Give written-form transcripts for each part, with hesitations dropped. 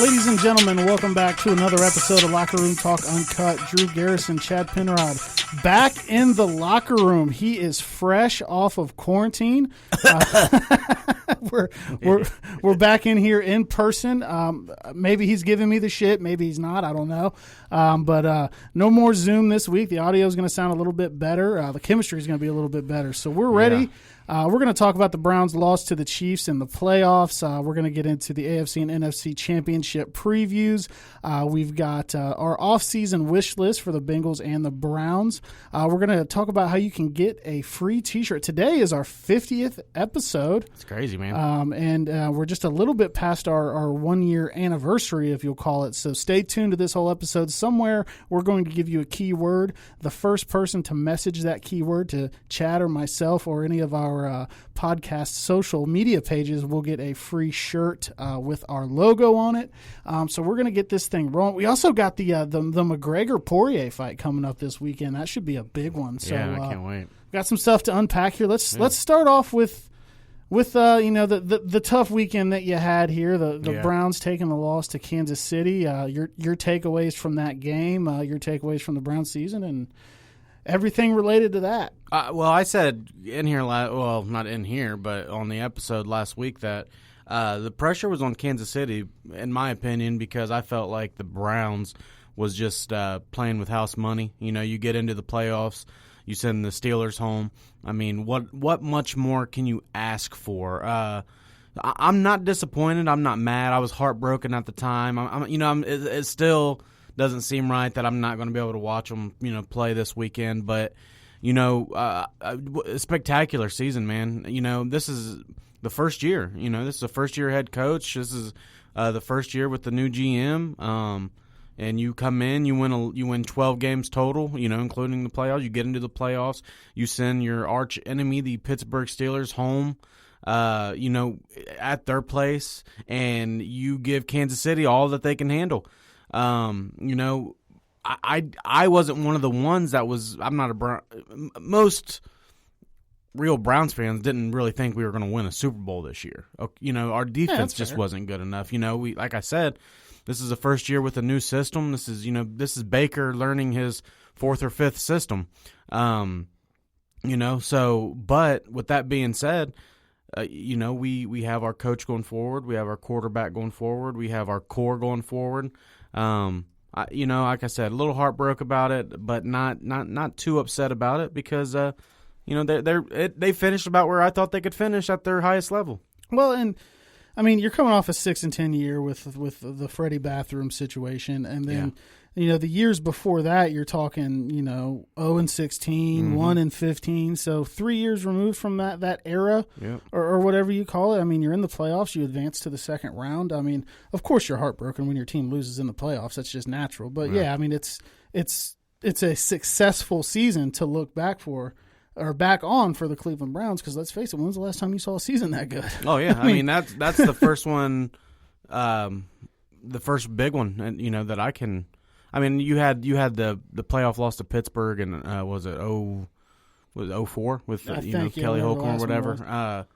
Ladies and gentlemen, welcome back to another episode of Locker Room Talk Uncut. Drew Garrison, Chad Penrod, back in the locker room. He is fresh off of quarantine. We're back in here in person. Maybe he's giving me the shit. Maybe he's not. I don't know. But no more Zoom this week. The audio is going to sound a little bit better. The chemistry is going to be a little bit better. So we're ready. Yeah. We're going to talk about the Browns' loss to the Chiefs in the playoffs. We're going to get into the AFC and NFC championship previews. We've got our offseason wish list for the Bengals and the Browns. We're going to talk about how you can get a free T-shirt. Today is our 50th episode. It's crazy, man. And we're just a little bit past our one-year anniversary, if you'll call it. So stay tuned to this whole episode. Somewhere we're going to give you a keyword. The first person to message that keyword to Chad or myself or any of our podcast social media pages will get a free shirt with our logo on it. So we're going to get this thing rolling. We also got the McGregor Poirier fight coming up this weekend. That should be a big one. So yeah, I can't wait. Got some stuff to unpack here. Let's start off with the tough weekend that you had here. The Browns taking the loss to Kansas City. Your takeaways from that game. Your takeaways from the Browns season and everything related to that. Well, I said in here, not in here, but on the episode last week that the pressure was on Kansas City, in my opinion, because I felt like the Browns was just playing with house money. You know, you get into the playoffs, you send the Steelers home. I mean, what much more can you ask for? I'm not disappointed. I'm not mad. I was heartbroken at the time. It still doesn't seem right that I'm not going to be able to watch them, play this weekend. But, a spectacular season, man. This is the first year. This is the first-year head coach. This is the first year with the new GM. And you come in, you win 12 games total, including the playoffs. You get into the playoffs. You send your arch enemy, the Pittsburgh Steelers, home. At their place, and you give Kansas City all that they can handle. I wasn't one of the ones that was. I'm not a most real Browns fans didn't really think we were going to win a Super Bowl this year. Our defense just wasn't good enough. We, like I said, this is the first year with a new system. This is Baker learning his fourth or fifth system. But with that being said, we have our coach going forward. We have our quarterback going forward. We have our core going forward. Like I said, a little heartbroken about it, but not too upset about it because, they finished about where I thought they could finish at their highest level. Well, and I mean, you're coming off a 6-10 year with the Freddie bathroom situation, and then. Yeah. The years before that, you're talking, 0-16, 1-15. So 3 years removed from that era or whatever you call it. I mean, you're in the playoffs. You advance to the second round. I mean, of course you're heartbroken when your team loses in the playoffs. That's just natural. But, yeah, I mean, it's a successful season to look back for. Or back on for the Cleveland Browns because, let's face it, when was the last time you saw a season that good? Oh, yeah. I mean, that's the first one, the first big one, and that I can – I mean, you had the playoff loss to Pittsburgh, and was it 04 with Kelly Holcomb or whatever.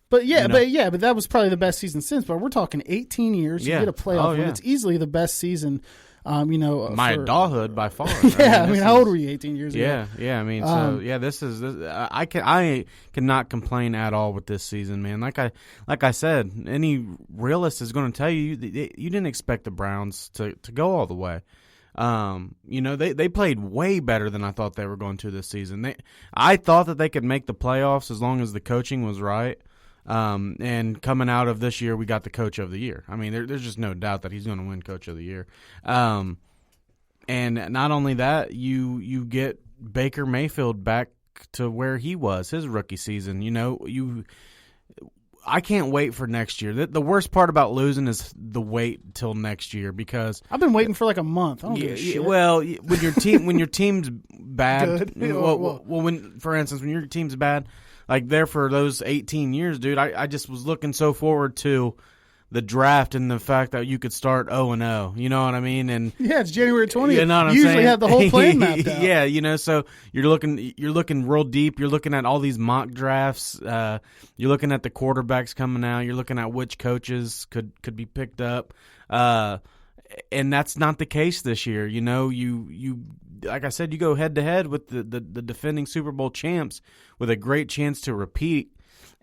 But that was probably the best season since. But we're talking 18 years. You get a playoff win. It's easily the best season. My adulthood by far. How old were you 18 years ago? Yeah. I mean, this. I cannot complain at all with this season, man. Like I said, any realist is going to tell you you didn't expect the Browns to go all the way. They played way better than I thought they were going to this season. I thought that they could make the playoffs as long as the coaching was right. And coming out of this year, we got the coach of the year. I mean, there's just no doubt that he's going to win coach of the year. And not only that, you get Baker Mayfield back to where he was his rookie season. I can't wait for next year. The worst part about losing is the wait till next year because I've been waiting for like a month. I don't give a shit. Well, when your team's bad, for instance, when your team's bad, like there for those 18 years, dude, I just was looking so forward to the draft and the fact that you could start 0-0. You know what I mean? And yeah, it's January 20th. You know what I'm you usually saying? have the whole plan mapped out. Yeah, so you're looking real deep. You're looking at all these mock drafts. You're looking at the quarterbacks coming out. You're looking at which coaches could be picked up. And that's not the case this year. You like I said, you go head to head with the defending Super Bowl champs with a great chance to repeat.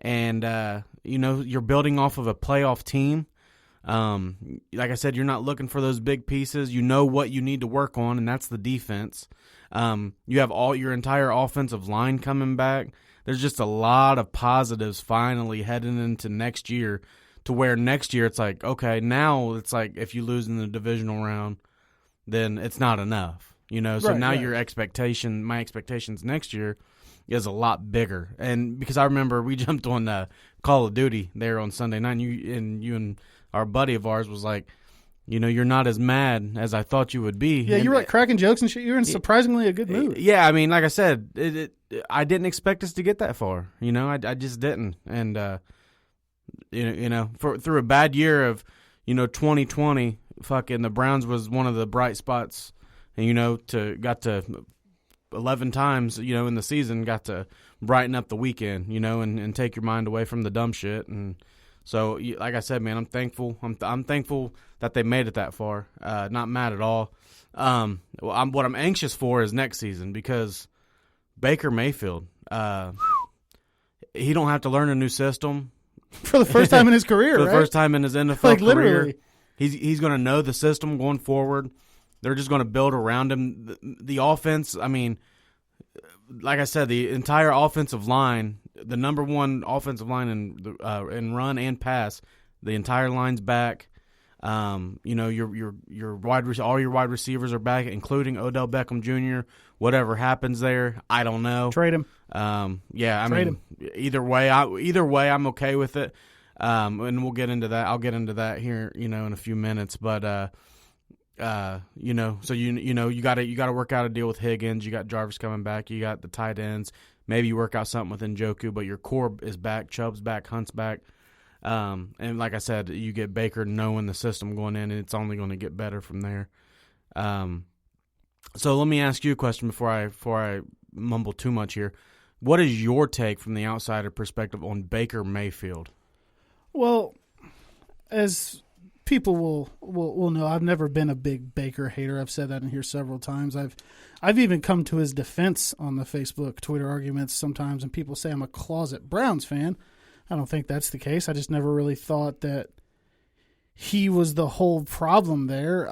And, you're building off of a playoff team. Like I said, you're not looking for those big pieces. You know what you need to work on, and that's the defense. You have all your entire offensive line coming back. There's just a lot of positives finally heading into next year, to where next year it's like, okay, now it's like if you lose in the divisional round, then it's not enough. So now your my expectations next year is a lot bigger. And because I remember we jumped on Call of Duty there on Sunday night, and you and our buddy of ours was like, you're not as mad as I thought you would be. Yeah, you were like cracking jokes and shit. You were in surprisingly a good mood. Yeah, I mean, like I said, I didn't expect us to get that far. I just didn't. And through a bad year of 2020, fucking the Browns was one of the bright spots. And got to 11 times, in the season, got to brighten up the weekend, and take your mind away from the dumb shit. And so, like I said, man, I'm thankful. I'm thankful that they made it that far. Not mad at all. What I'm anxious for is next season, because Baker Mayfield, he don't have to learn a new system for the first time in his career. For the first time in his NFL like, career, literally. He's going to know the system going forward. They're just going to build around him. The offense, I mean, like I said, the entire offensive line, the number one offensive line in run and pass, the entire line's back. Your all your wide receivers are back, including Odell Beckham Jr. Whatever happens there, I don't know. Trade him. Trade him. Either way, I'm okay with it. And we'll get into that. I'll get into that here, in a few minutes. But so you got to work out a deal with Higgins. You got Jarvis coming back. You got the tight ends. Maybe you work out something with Njoku, but your core is back. Chubb's back. Hunt's back. And like I said, you get Baker knowing the system going in, and it's only going to get better from there. So let me ask you a question before I mumble too much here. What is your take from the outsider perspective on Baker Mayfield? Well, as people will know, I've never been a big Baker hater. I've said that in here several times. I've even come to his defense on the Facebook, Twitter arguments sometimes, and people say I'm a closet Browns fan. I don't think that's the case. I just never really thought that he was the whole problem there.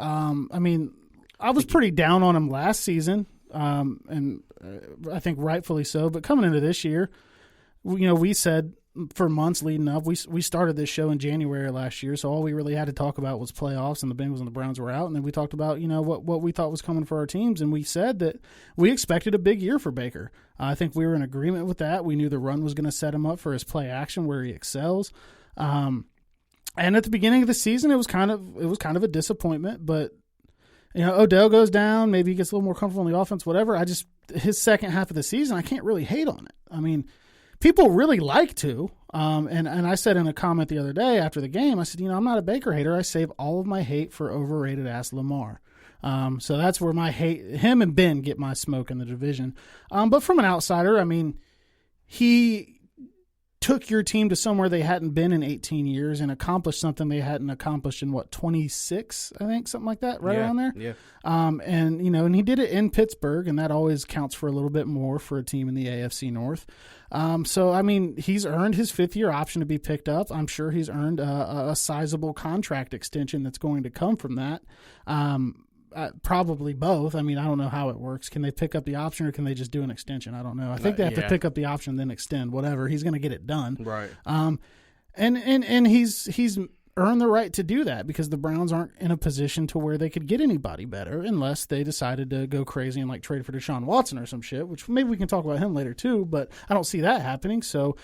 I was pretty down on him last season, and I think rightfully so. But coming into this year, we said for months leading up, we started this show in January last year, so all we really had to talk about was playoffs, and the Bengals and the Browns were out, and then we talked about what we thought was coming for our teams, and we said that we expected a big year for Baker. I think we were in agreement with that. We knew the run was going to set him up for his play action where he excels. And at the beginning of the season, it was kind of a disappointment, but Odell goes down, maybe he gets a little more comfortable in the offense, whatever. His second half of the season, I can't really hate on it. I mean, people really like to, and I said in a comment the other day after the game, I said, I'm not a Baker hater. I save all of my hate for overrated ass Lamar. So that's where my hate, him and Ben get my smoke in the division. But from an outsider, I mean, he took your team to somewhere they hadn't been in 18 years and accomplished something they hadn't accomplished in 26, I think, something like that, around there. Yeah. And he did it in Pittsburgh, and that always counts for a little bit more for a team in the AFC North. So, I mean, he's earned his fifth-year option to be picked up. I'm sure he's earned a sizable contract extension that's going to come from that. Probably both. I mean, I don't know how it works. Can they pick up the option or can they just do an extension? I don't know. I think they have to pick up the option, then extend, whatever. He's going to get it done. Right. And he's earned the right to do that because the Browns aren't in a position to where they could get anybody better unless they decided to go crazy and trade for Deshaun Watson or some shit, which maybe we can talk about him later too, but I don't see that happening. So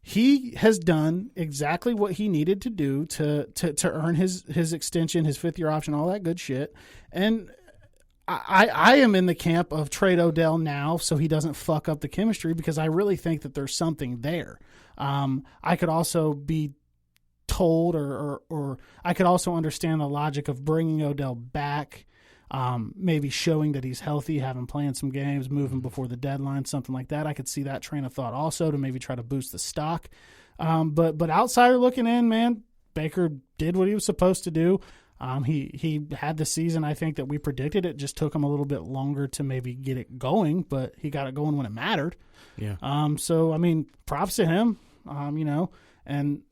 he has done exactly what he needed to do to earn his extension, his fifth-year option, all that good shit. And I am in the camp of trade Odell now so he doesn't fuck up the chemistry because I really think that there's something there. I could also be told, or I could also understand the logic of bringing Odell back, maybe showing that he's healthy, having playing some games, moving before the deadline, something like that. I could see that train of thought also to maybe try to boost the stock. But outsider looking in, man, Baker did what he was supposed to do. He had the season, I think, that we predicted. It just took him a little bit longer to maybe get it going, but he got it going when it mattered. Yeah. So, I mean, props to him, and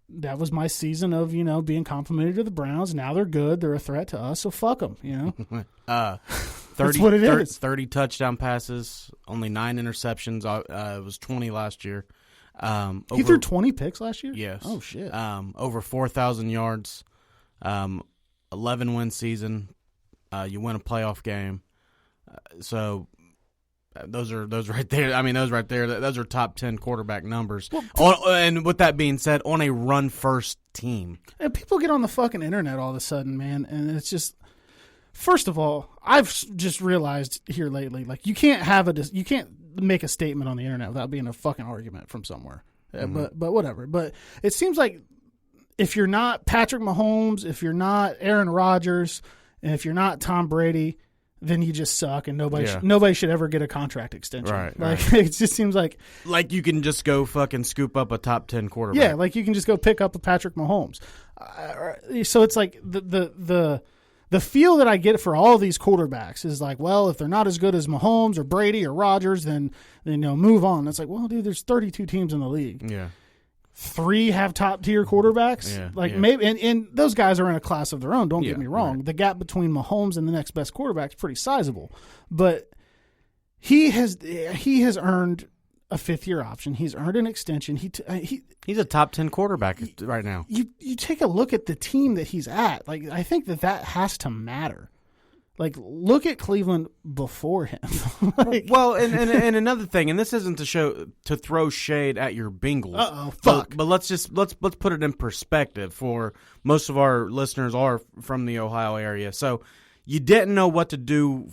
that was my season of, being complimentary to the Browns. Now they're good. They're a threat to us, so fuck them, 30, That's what it is. 30 touchdown passes, only 9 interceptions. It was 20 last year. He threw 20 picks last year? Yes. Oh, shit. Over 4,000 yards, 11-win season. You win a playoff game. So those right there. I mean, those right there. Those are top 10 quarterback numbers. And with that being said, on a run-first team. And people get on the fucking internet all of a sudden, man, and it's just. First of all, I've just realized here lately, like you can't make a statement on the internet without being a fucking argument from somewhere. Mm-hmm. But whatever. But it seems like if you're not Patrick Mahomes, if you're not Aaron Rodgers, and if you're not Tom Brady, then you just suck, and nobody should ever get a contract extension. Right. It just seems like you can just go fucking scoop up a top 10 quarterback. Yeah, like you can just go pick up a Patrick Mahomes. So it's like the feel that I get for all these quarterbacks is like, well, if they're not as good as Mahomes or Brady or Rodgers, then move on. It's like, well, dude, there's 32 teams in the league. Yeah. 3 have top tier quarterbacks. Yeah, maybe, and those guys are in a class of their own. Don't get me wrong. Right. The gap between Mahomes and the next best quarterback is pretty sizable, but he has earned a 5th-year option. He's earned an extension. He's a top 10 quarterback right now. You take a look at the team that he's at. Like, I think that has to matter. Like, look at Cleveland before him. Well, and another thing, and this isn't to throw shade at your Bengals. Uh-oh, fuck. But let's put it in perspective. For most of our listeners are from the Ohio area, so you didn't know what to do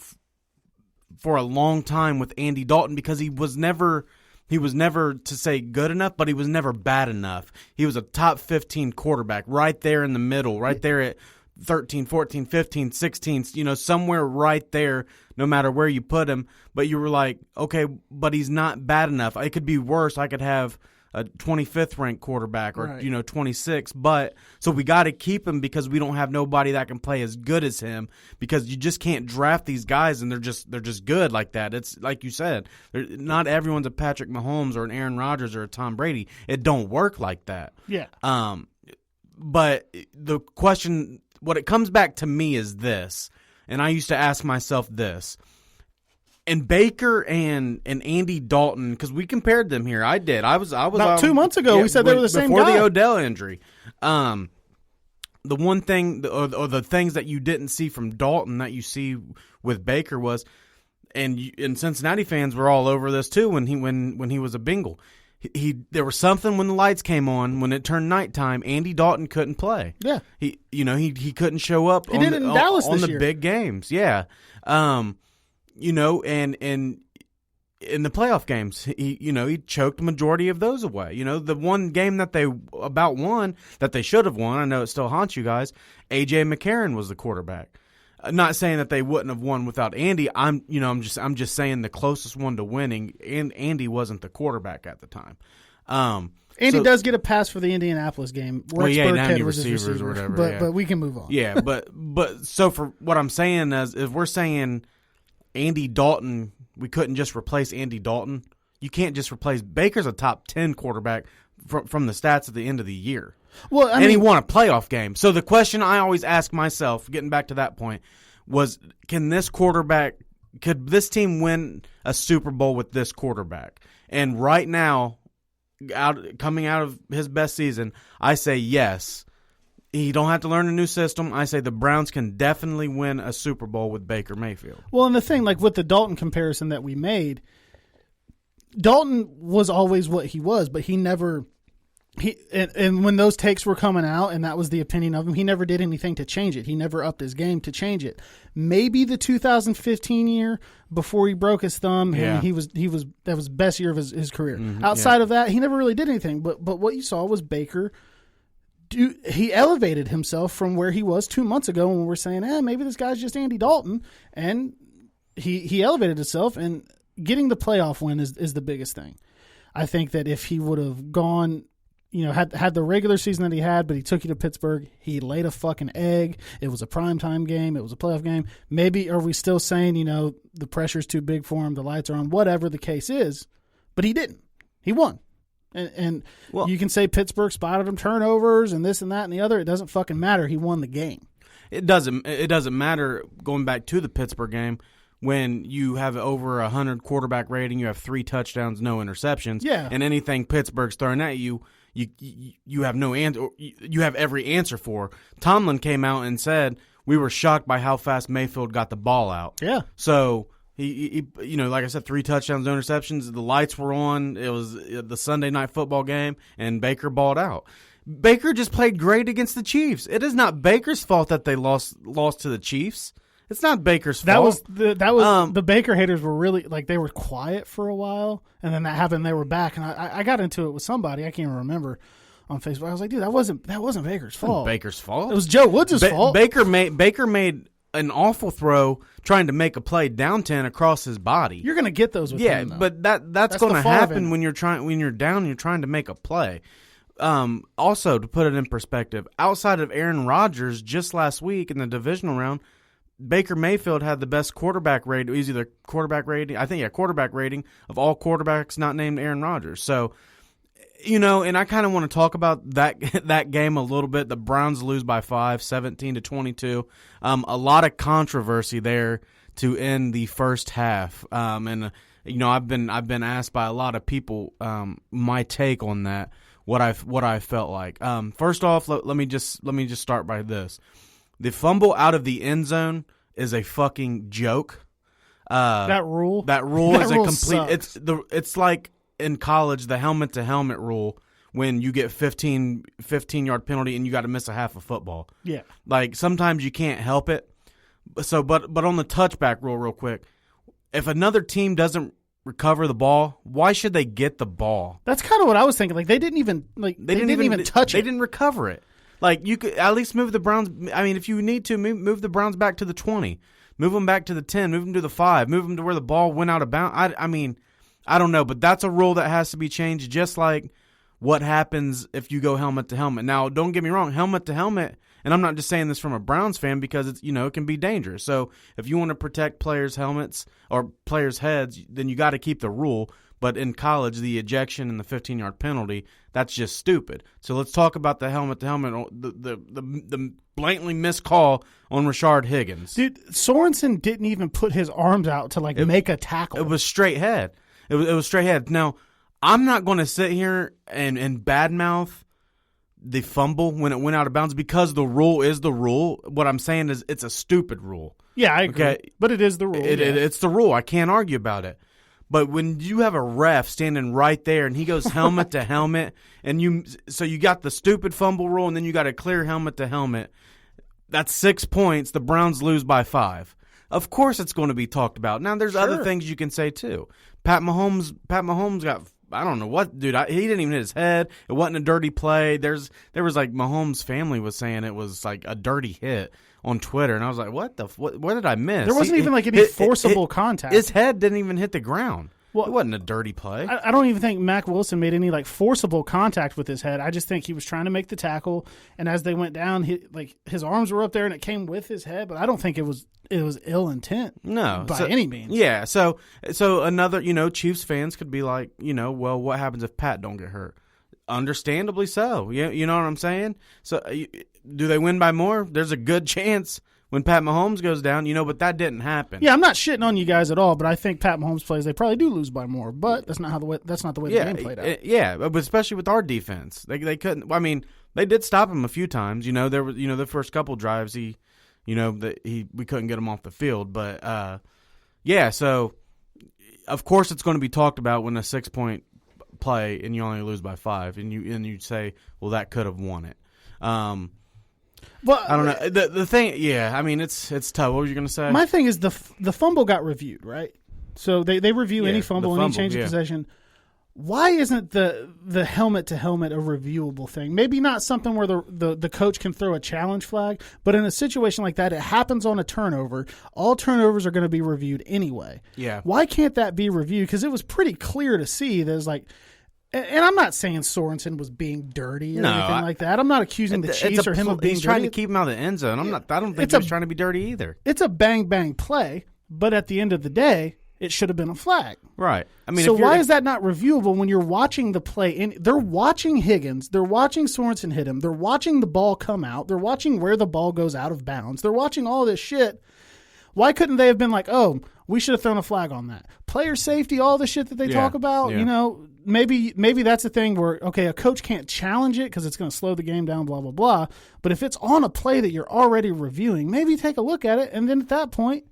for a long time with Andy Dalton because he was never to say good enough, but he was never bad enough. He was a top 15 quarterback right there in the middle, right there at 13, 14, 15, 16, somewhere right there, no matter where you put him. But you were like, okay, but he's not bad enough. It could be worse. I could have a 25th ranked quarterback or, right. 26. But so we got to keep him because we don't have nobody that can play as good as him because you just can't draft these guys and they're just good like that. It's like you said, not everyone's a Patrick Mahomes or an Aaron Rodgers or a Tom Brady. It don't work like that. Yeah. But the question, what it comes back to me is this, and I used to ask myself this. And Baker and Andy Dalton, because we compared them here. I did. I was about 2 months ago. We said they were the same guy before the Odell injury. The one thing, or the things that you didn't see from Dalton that you see with Baker was, and Cincinnati fans were all over this too when he was a Bengal. There was something when the lights came on, when it turned nighttime, Andy Dalton couldn't play. Yeah. He couldn't show up on the big games. Yeah. And in the playoff games, he choked the majority of those away. The one game that they about won, that they should have won, I know it still haunts you guys, A.J. McCarron was the quarterback. Not saying that they wouldn't have won without Andy. I'm just saying the closest one to winning, and Andy wasn't the quarterback at the time. Andy does get a pass for the Indianapolis game. Rex Burkhead was his receiver or whatever. But we can move on. Yeah, but so for what I'm saying is, if we're saying Andy Dalton, we couldn't just replace Andy Dalton. You can't just replace Baker's a top 10 quarterback from the stats at the end of the year. Well, and he won a playoff game. So the question I always ask myself, getting back to that point, was could this team win a Super Bowl with this quarterback? And right now, coming out of his best season, I say yes. He don't have to learn a new system. I say the Browns can definitely win a Super Bowl with Baker Mayfield. Well, and the thing, like with the Dalton comparison that we made, Dalton was always what he was, but he never – and when those takes were coming out and that was the opinion of him, he never did anything to change it. He never upped his game to change it. Maybe the 2015 year before he broke his thumb, yeah. that was the best year of his career. Mm-hmm, Outside of that, he never really did anything. But what you saw was Baker he elevated himself from where he was 2 months ago when we were saying, maybe this guy's just Andy Dalton, and he elevated himself, and getting the playoff win is the biggest thing. I think that if he would have gone, had the regular season that he had, but he took you to Pittsburgh, he laid a fucking egg. It was a primetime game. It was a playoff game. Maybe are we still saying, the pressure's too big for him, the lights are on, whatever the case is, but he didn't. He won. And you can say Pittsburgh spotted him turnovers and this and that and the other. It doesn't fucking matter. He won the game. It doesn't matter going back to the Pittsburgh game when you have over 100 quarterback rating, you have 3 touchdowns, no interceptions, and anything Pittsburgh's throwing at you, you have no answer. You have every answer for. Tomlin came out and said we were shocked by how fast Mayfield got the ball out. Yeah. So he like I said, 3 touchdowns, no interceptions. The lights were on. It was the Sunday night football game, and Baker balled out. Baker just played great against the Chiefs. It is not Baker's fault that they lost to the Chiefs. It's not Baker's fault. That was the Baker haters were really they were quiet for a while, and then that happened. They were back, and I got into it with somebody I can't even remember on Facebook. I was like, dude, that wasn't Baker's fault. Baker's fault. It was Joe Woods' fault. Baker made an awful throw trying to make a play down 10 across his body. You're going to get those with him, though. But that's going to happen when you're down. You're trying to make a play. Also, to put it in perspective, outside of Aaron Rodgers, just last week in the divisional round, Baker Mayfield had the best quarterback rating. He's either quarterback rating of all quarterbacks not named Aaron Rodgers. So, and I kind of want to talk about that game a little bit. The Browns lose by 5, 17-22. A lot of controversy there to end the first half. And I've been asked by a lot of people my take on that. What I felt like. First off, let me just start by this. The fumble out of the end zone is a fucking joke. That rule is a complete. Sucks. It's like in college the helmet to helmet rule when you get 15 yard penalty and you got to miss a half of football. Yeah, like sometimes you can't help it. So, but on the touchback rule, real quick, if another team doesn't recover the ball, why should they get the ball? That's kind of what I was thinking. They didn't even touch it. They didn't recover it. Like, you could at least move the Browns. I mean, if you need to, move the Browns back to the 20. Move them back to the 10. Move them to the 5. Move them to where the ball went out of bounds. I mean, I don't know, but that's a rule that has to be changed, just like what happens if you go helmet to helmet. Now, don't get me wrong, helmet to helmet, and I'm not just saying this from a Browns fan because it's, it can be dangerous. So if you want to protect players' helmets or players' heads, then you got to keep the rule. But in college, the ejection and the 15-yard penalty, that's just stupid. So let's talk about the helmet-to-helmet, the blatantly missed call on Rashard Higgins. Dude, Sorensen didn't even put his arms out to make a tackle. It was straight head. It was straight head. Now, I'm not going to sit here and badmouth the fumble when it went out of bounds because the rule is the rule. What I'm saying is it's a stupid rule. Yeah, I agree. Okay? But it is the rule. It's the rule. I can't argue about it. But when you have a ref standing right there and he goes helmet to helmet, and you got the stupid fumble rule and then you got a clear helmet to helmet, that's 6 points. The Browns lose by 5. Of course it's going to be talked about. Now, there's other things you can say too. Pat Mahomes got, I don't know what, dude. He didn't even hit his head. It wasn't a dirty play. There was Mahomes' family was saying it was like a dirty hit on Twitter, and I was like, what did I miss? There wasn't even any forcible contact. His head didn't even hit the ground. Well, it wasn't a dirty play. I don't even think Mac Wilson made any forcible contact with his head. I just think he was trying to make the tackle, and as they went down, his arms were up there and it came with his head. But I don't think it was ill intent. No, by any means. Yeah. So another Chiefs fans could be like, well, what happens if Pat don't get hurt? Understandably so. You know what I'm saying? So do they win by more? There's a good chance when Pat Mahomes goes down, but that didn't happen. Yeah, I'm not shitting on you guys at all, but I think Pat Mahomes plays, they probably do lose by more, but that's not the way the game played out. Yeah, but especially with our defense. They couldn't. I mean, they did stop him a few times. There was the first couple drives we couldn't get him off the field, but so of course it's going to be talked about when a 6-point play and you only lose by 5 and you say, well, that could have won it. But I don't know. The thing, I mean, it's tough. What were you going to say? My thing is the fumble got reviewed, right? So they review any fumble, any change of possession. why isn't the helmet to helmet a reviewable thing? Maybe not something where the coach can throw a challenge flag, but in a situation like that, it happens on a turnover. All turnovers are going to be reviewed anyway. Yeah. Why can't that be reviewed? Because it was pretty clear to see that it's like, and I'm not saying Sorensen was being dirty or anything like that. I'm not accusing the Chiefs or him of being dirty. He's trying to keep him out of the end zone. I don't think he was trying to be dirty either. It's a bang bang play, but at the end of the day, it should have been a flag. Right. I mean, so why is that not reviewable when you're watching the play? They're watching Higgins. They're watching Sorensen hit him. They're watching the ball come out. They're watching where the ball goes out of bounds. They're watching all this shit. Why couldn't they have been like, oh, we should have thrown a flag on that? Player safety, all the shit that they talk about, you know, maybe that's a thing where, okay, a coach can't challenge it because it's going to slow the game down, blah, blah, blah. But if it's on a play that you're already reviewing, maybe take a look at it, and then at that point,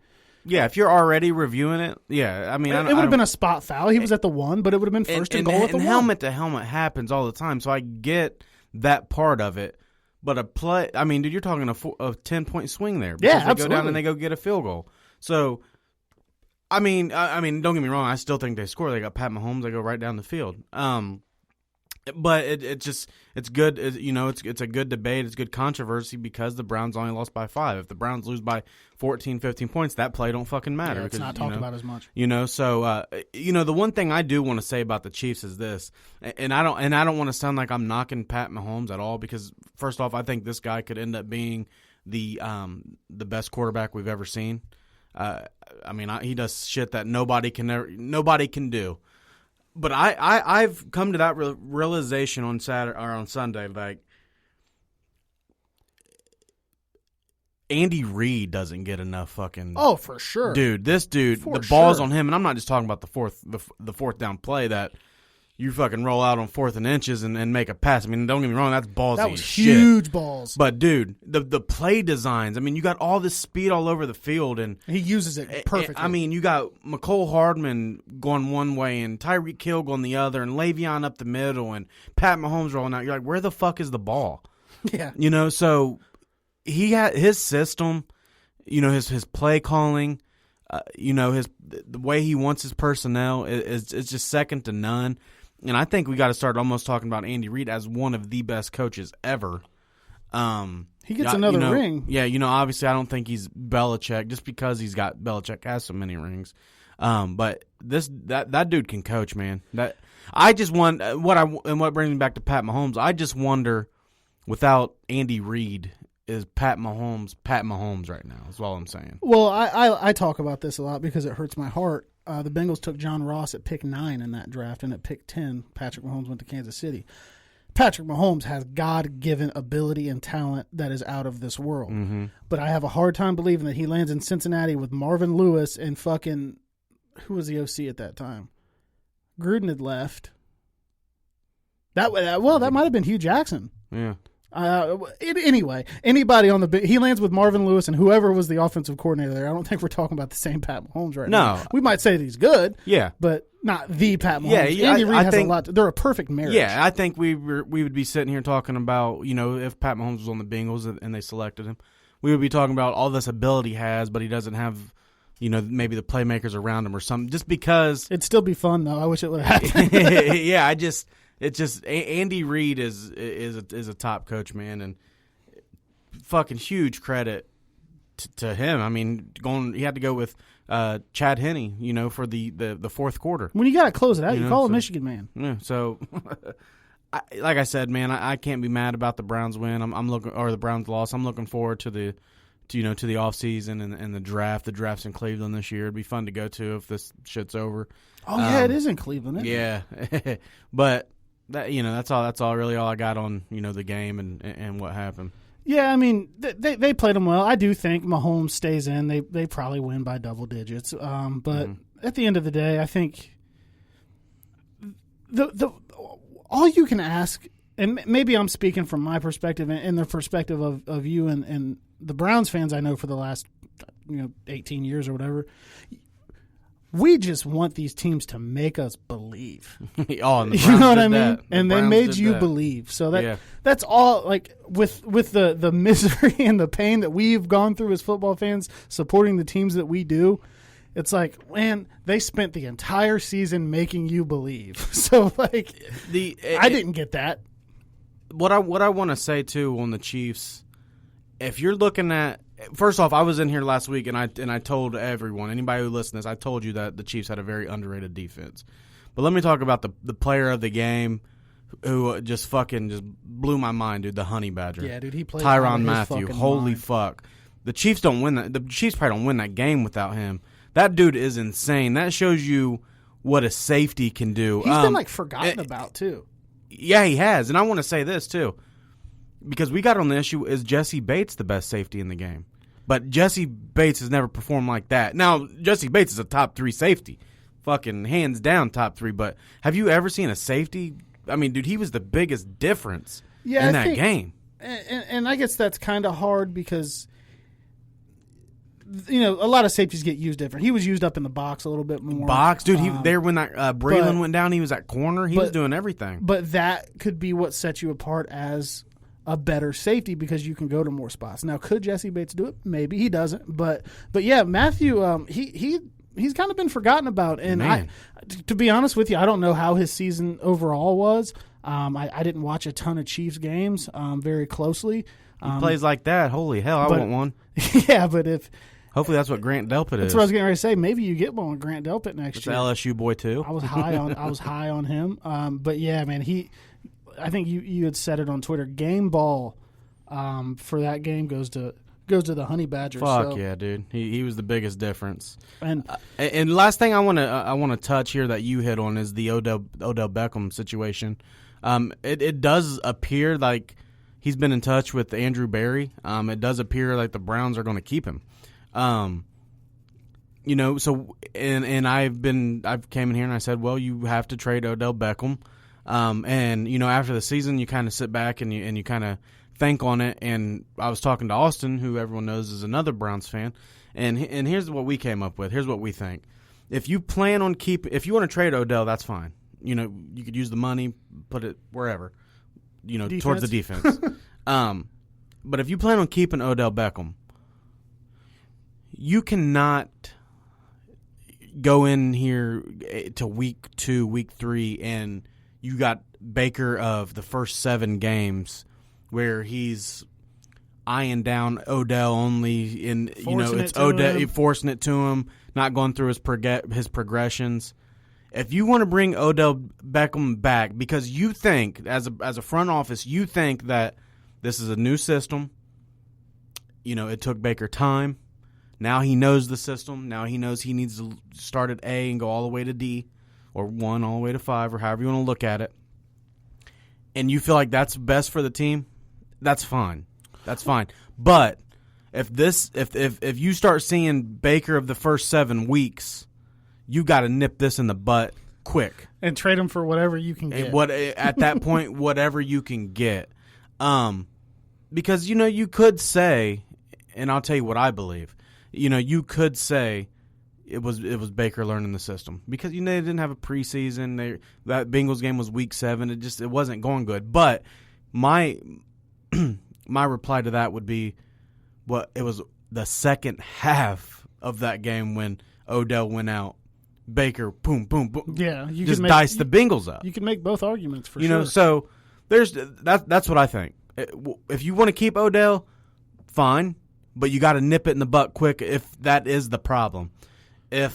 yeah, if you're already reviewing it, I mean, it would have been a spot foul. He was at the 1, but it would have been first and goal at the 1. Helmet to helmet happens all the time, so I get that part of it. But a play, I mean, dude, you're talking a 10-point swing there. Yeah, they absolutely. go down and they go get a field goal. So, I mean, don't get me wrong. I still think they score. They got Pat Mahomes. They go right down the field. But it's good. It's a good debate. It's good controversy because the Browns only lost by 5. If the Browns lose by 14, 15 points, that play don't fucking matter. Yeah, it's not talked about as much. So the one thing I do want to say about the Chiefs is this, and I don't want to sound like I'm knocking Pat Mahomes at all, because first off, I think this guy could end up being the best quarterback we've ever seen. He does shit that nobody can do. But I've come to that realization on Saturday or on Sunday, like, Andy Reid doesn't get enough fucking. Oh, for sure, dude. This dude, the ball's on him, and I'm not just talking about the fourth down play that you fucking roll out on 4th and inches and make a pass. I mean, don't get me wrong, that's ballsy. That was as huge shit. Balls. But dude, the play designs. I mean, you got all this speed all over the field, and he uses it perfectly. I mean, you got McCole Hardman going one way, and Tyreek Hill going the other, and Le'Veon up the middle, and Pat Mahomes rolling out. You're like, where the fuck is the ball? Yeah, So he had his system. His play calling. The way he wants his personnel is just second to none. And I think we got to start almost talking about Andy Reid as one of the best coaches ever. He gets another ring. Yeah, obviously I don't think he's Belichick just because Belichick has so many rings. But that dude can coach, man. That I just want what brings me back to Pat Mahomes. I just wonder, without Andy Reid, is Pat Mahomes right now? Is all I'm saying. Well, I talk about this a lot because it hurts my heart. The Bengals took John Ross at pick 9 in that draft, and at pick 10, Patrick Mahomes went to Kansas City. Patrick Mahomes has God-given ability and talent that is out of this world. Mm-hmm. But I have a hard time believing that he lands in Cincinnati with Marvin Lewis and fucking who was the OC at that time? Gruden had left. That might have been Hugh Jackson. Yeah. Anyway, anybody on he lands with Marvin Lewis and whoever was the offensive coordinator there. I don't think we're talking about the same Pat Mahomes right now. No. We might say that he's good. Yeah. But not the Pat Mahomes. Yeah, Andy Reid has a lot. They're a perfect marriage. Yeah, I think we would be sitting here talking about, if Pat Mahomes was on the Bengals and they selected him, we would be talking about all this ability he has, but he doesn't have, maybe the playmakers around him or something. Just because it'd still be fun though. I wish it would have happened. Yeah, it's just Andy Reid is a top coach, man, and fucking huge credit to him. I mean, he had to go with Chad Henne, for the fourth quarter. When you got to close it out, you call a Michigan man. Yeah, so like I said, man, I can't be mad about the Browns win. I'm looking, or the Browns loss. I'm looking forward to the offseason and the draft. The draft's in Cleveland this year. It'd be fun to go to if this shit's over. Oh yeah, it is in Cleveland. Isn't it? But that's all really all I got on the game and what happened. Yeah, I mean they played them well. I do think Mahomes stays in. They probably win by double digits. But at the end of the day, I think the all you can ask, and maybe I'm speaking from my perspective and the perspective of you and the Browns fans I know for the last 18 years or whatever. We just want these teams to make us believe. And the you know what I mean? That. And they made you believe. So that's all. Like with the misery and the pain that we've gone through as football fans, supporting the teams that we do, it's like, man, they spent the entire season making you believe. So, like, I didn't get that. What I want to say, too, on the Chiefs, if you're looking at – first off, I was in here last week, and I told everyone, anybody who listens, I told you that the Chiefs had a very underrated defense. But let me talk about the player of the game who just blew my mind, dude, the Honey Badger. Yeah, dude, he played Tyrann Mathieu. Holy mind. Fuck. The Chiefs don't win that. The Chiefs probably don't win that game without him. That dude is insane. That shows you what a safety can do. He's been, forgotten about, too. Yeah, he has. And I want to say this, too. Because we got on the issue, is Jesse Bates the best safety in the game? But Jesse Bates has never performed like that. Now, Jesse Bates is a top 3 safety. Fucking hands down top 3. But have you ever seen a safety? I mean, dude, he was the biggest difference in that game. And I guess that's kind of hard because, a lot of safeties get used different. He was used up in the box a little bit more. Dude, there when that Braylon went down, he was at corner. He was doing everything. But that could be what sets you apart as a better safety because you can go to more spots. Now, could Jesse Bates do it? Maybe he doesn't. But yeah, Mathieu, he's kind of been forgotten about. And to be honest with you, I don't know how his season overall was. I didn't watch a ton of Chiefs games very closely. He plays like that. Holy hell, I want one. Yeah, but hopefully that's what Grant Delpit is. That's what I was getting ready to say. Maybe you get one with Grant Delpit next year. LSU boy too. I was high on him. But yeah, man, I think you had said it on Twitter. Game ball for that game goes to the Honey Badger. Fuck yeah, dude. He was the biggest difference. And last thing I want to touch here that you hit on is the Odell Beckham situation. It does appear like he's been in touch with Andrew Berry. It does appear like the Browns are going to keep him. So I've came in here and I said, well, you have to trade Odell Beckham. And after the season, you kind of sit back and you kind of think on it. And I was talking to Austin, who everyone knows is another Browns fan, and here's what we came up with. Here's what we think. If you want to trade Odell, that's fine. You could use the money, put it wherever, towards the defense. But if you plan on keeping Odell Beckham, you cannot go in here to week 2, week 3, and you got Baker of the first 7 games where he's eyeing down Odell only it's Odell forcing it to him, not going through his progressions. If you want to bring Odell Beckham back because you think as a front office you think that this is a new system, it took Baker time. Now he knows the system. Now he knows he needs to start at A and go all the way to D or 1 all the way to 5 or however you want to look at it. And you feel like that's best for the team, that's fine. That's fine. But if you start seeing Baker of the first 7 weeks, you got to nip this in the butt quick and trade him for whatever you can get. At that point, whatever you can get, because you could say, and I'll tell you what I believe. You could say it was Baker learning the system because they didn't have a preseason. That Bengals game was week 7. It wasn't going good. But my reply to that would be, it was the second half of that game when Odell went out. Baker, boom, boom, boom. Yeah, you just diced the Bengals up. You can make both arguments for sure. So there's that's what I think. If you want to keep Odell, fine, but you got to nip it in the butt quick if that is the problem. That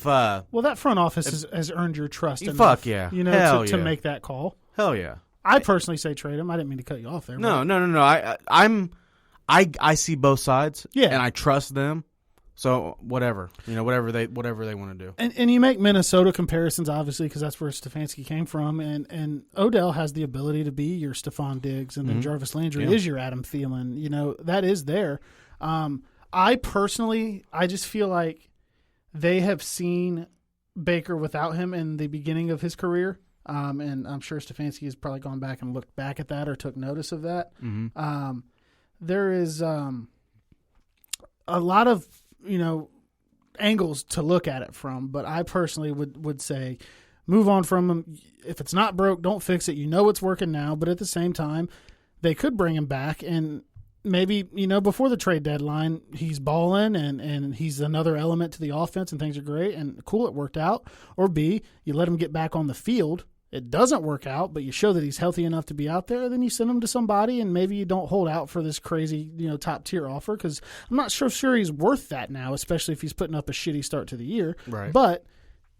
front office has earned your trust enough. Fuck yeah, to make that call. Hell yeah. I personally say trade him. I didn't mean to cut you off there. No. I see both sides. Yeah, and I trust them. So whatever they want to do. And you make Minnesota comparisons, obviously, because that's where Stefanski came from. And Odell has the ability to be your Stephon Diggs, and then Jarvis Landry is your Adam Thielen. That is there. I just feel like they have seen Baker without him in the beginning of his career. And I'm sure Stefanski has probably gone back and looked back at that or took notice of that. Mm-hmm. There is a lot of angles to look at it from, but I personally would say move on from him. If it's not broke, don't fix it. It's working now, but at the same time, they could bring him back, and maybe, before the trade deadline, he's balling and he's another element to the offense and things are great and cool, it worked out. Or B, you let him get back on the field. It doesn't work out, but you show that he's healthy enough to be out there, then you send him to somebody and maybe you don't hold out for this crazy, top-tier offer because I'm not sure he's worth that now, especially if he's putting up a shitty start to the year. Right. But